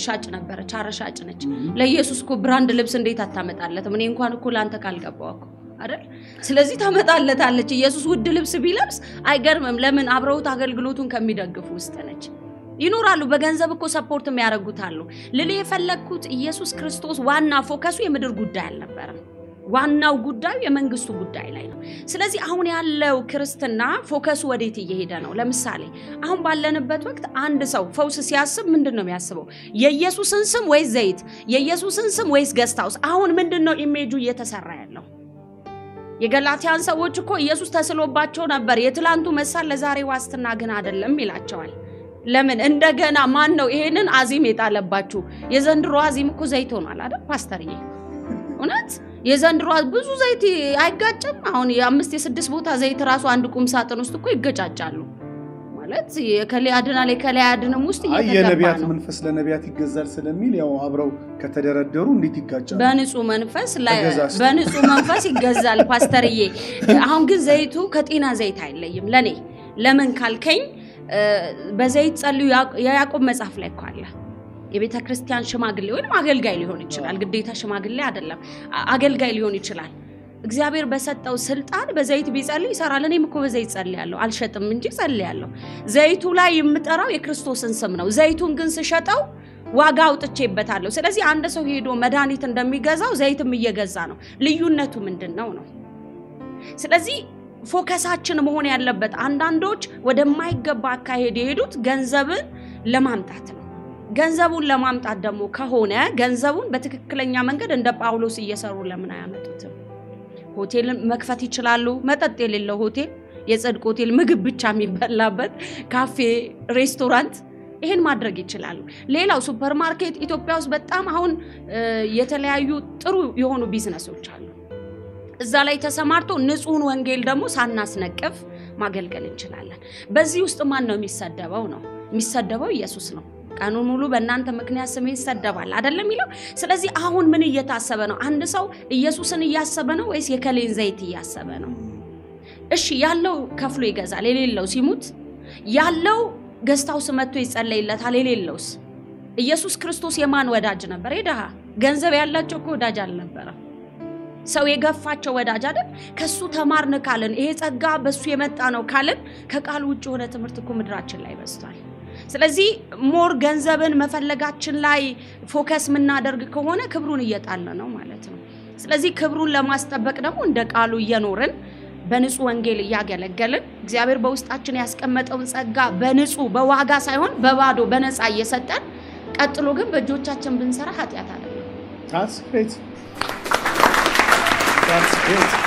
ሻጭ ነበር ቻረ ሻጭ ነች ለኢየሱስ እኮ ብራንድ ልብስ እንዴት አታመጣለት ምን እንኳን እኮ ላንተ ካልገባው እኮ አይደል ስለዚህ ታመጣለታለች ኢየሱስ ውድ ልብስ ቢለብስ አይገርምም ለምን አብረውት አገልግሎቱን ከሚደግፉ ውስጥ ነች ይኖራሉ በገንዘብ እኮ ሰፖርት የሚያደርጉታሉ ለሌ የፈለኩት ኢየሱስ ክርስቶስ ዋና ፎከሱ የምድር ጉዳይ አልነበረም ዋናው ጉዳይ የመንግስቱ ጉዳይ ላይ ነው ስለዚህ አሁን ያለው ክርስትና ፎከሱ ወዴት እየሄደ ነው ለምሳሌ አሁን ባለንበት ወቅት አንድ ሰው ፈውስ ሲያስብ ምንድነው የሚያስበው የኢየሱስን ስም ወይስ ዘይት የኢየሱስን ስም ወይስ ገስታውስ አሁን ምንድነው ኢሜጁ እየተሰራ ያለው የገላትያን ሰዎች እኮ ኢየሱስ ተስሎባቸው ነበር የትላንቱ መሳል ለዛሬ ዋስትና ግን አይደለም ይላቸዋል ለምን እንደገና ማን ነው ይሄንን አዚም የጣለባችሁ የዘንድሮ አዚም እኮ ዘይት ሆኗል አይደል ፓስተርዬ እውነት የዘንድሮ ብዙ ዘይት አይጋጭም አሁን የ5 የ6 ቦታ ዘይት ራሱ አንድ ቁም ሳጥን ውስጥ እኮ ይገጫጫሉ ማለት የከለ ያድናል የከለ ያድንም ውስጥ እየተገባ ነው የነቢያት መንፈስ ለነቢያት ይገዛል ስለሚል ያው አብረው ከተደረደሩ እንዴት ይጋጫሉ በንጹህ መንፈስ ላይ በንጹህ መንፈስ ይገዛል ፓስተርዬ አሁን ግን ዘይቱ ከጤና ዘይት አይለይም ለኔ ለምን ካልከኝ በዘይት ጸልዩ ያዕቆብ መጽሐፍ ላይ እኮ አለ የቤተ ክርስቲያን ሽማግሌ ወይም አገልጋይ ሊሆን ይችላል ግዴታ ሽማግሌ አይደለም አገልጋይ ሊሆን ይችላል እግዚአብሔር በሰጠው ስልጣን በዘይት ቢጸልይ ይሰራል እኔም እኮ በዘይት ጸልያለሁ አልሸጥም እንጂ ጸልያለሁ ዘይቱ ላይ የምጠራው የክርስቶስን ስም ነው ዘይቱን ግን ስሸጠው ዋጋ አውጥቼበታለሁ ስለዚህ አንድ ሰው ሄዶ መድኃኒት እንደሚገዛው ዘይትም እየገዛ ነው ልዩነቱ ምንድነው ነው ስለዚህ ፎከሳችን መሆን ያለበት አንዳንዶች ወደማይገባ አካሄድ የሄዱት ገንዘብን ለማምጣት ነው ገንዘቡን ለማምጣት ደግሞ ከሆነ ገንዘቡን በትክክለኛ መንገድ እንደ ጳውሎስ እየሰሩ ለምን አያመጡትም ሆቴል መክፈት ይችላሉ መጠጥ የሌለው ሆቴል የጽድቅ ሆቴል ምግብ ብቻ የሚበላበት ካፌ ሬስቶራንት ይሄን ማድረግ ይችላሉ ሌላው ሱፐርማርኬት ኢትዮጵያ ውስጥ በጣም አሁን የተለያዩ ጥሩ የሆኑ ቢዝነሶች አሉ እዛ ላይ ተሰማርቶ ንጹህን ወንጌል ደግሞ ሳናስነቅፍ ማገልገል እንችላለን በዚህ ውስጥ ማን ነው የሚሰደበው ነው የሚሰደበው ኢየሱስ ነው ቃኑን ሙሉ በእናንተ ምክንያት ስም ይሰደባል አይደለም ይለው ስለዚህ አሁን ምን እየታሰበ ነው አንድ ሰው ኢየሱስን እያሰበ ነው ወይስ የከሌን ዘይት እያሰበ ነው እሺ ያለው ከፍሎ ይገዛል የሌለው ሲሙት ያለው ገስታው ስመቶ ይጸልይለታል የሌለውስ ኢየሱስ ክርስቶስ የማን ወዳጅ ነበር የደሃ ገንዘብ ያላቸው ወዳጅ አልነበረም ሰው የገፋቸው ወዳጅ አይደል ከሱ ተማርን ካለን ይሄ ጸጋ በሱ የመጣ ነው ካለን ከቃል ውጭ ሆነ ትምህርት እኮ ምድራችን ላይ በስቷል ስለዚህ ሞር ገንዘብን መፈለጋችን ላይ ፎከስ ምናደርግ ከሆነ ክብሩን እየጣለ ነው ማለት ነው ስለዚህ ክብሩን ለማስጠበቅ ደግሞ እንደ ቃሉ እየኖርን በንጹህ ወንጌል ያገለገልን እግዚአብሔር በውስጣችን ያስቀመጠውን ጸጋ በንጹህ በዋጋ ሳይሆን በባዶ በነፃ እየሰጠን ቀጥሎ ግን በእጆቻችን ብንሰራ ኃጢያት አይደለም That's great.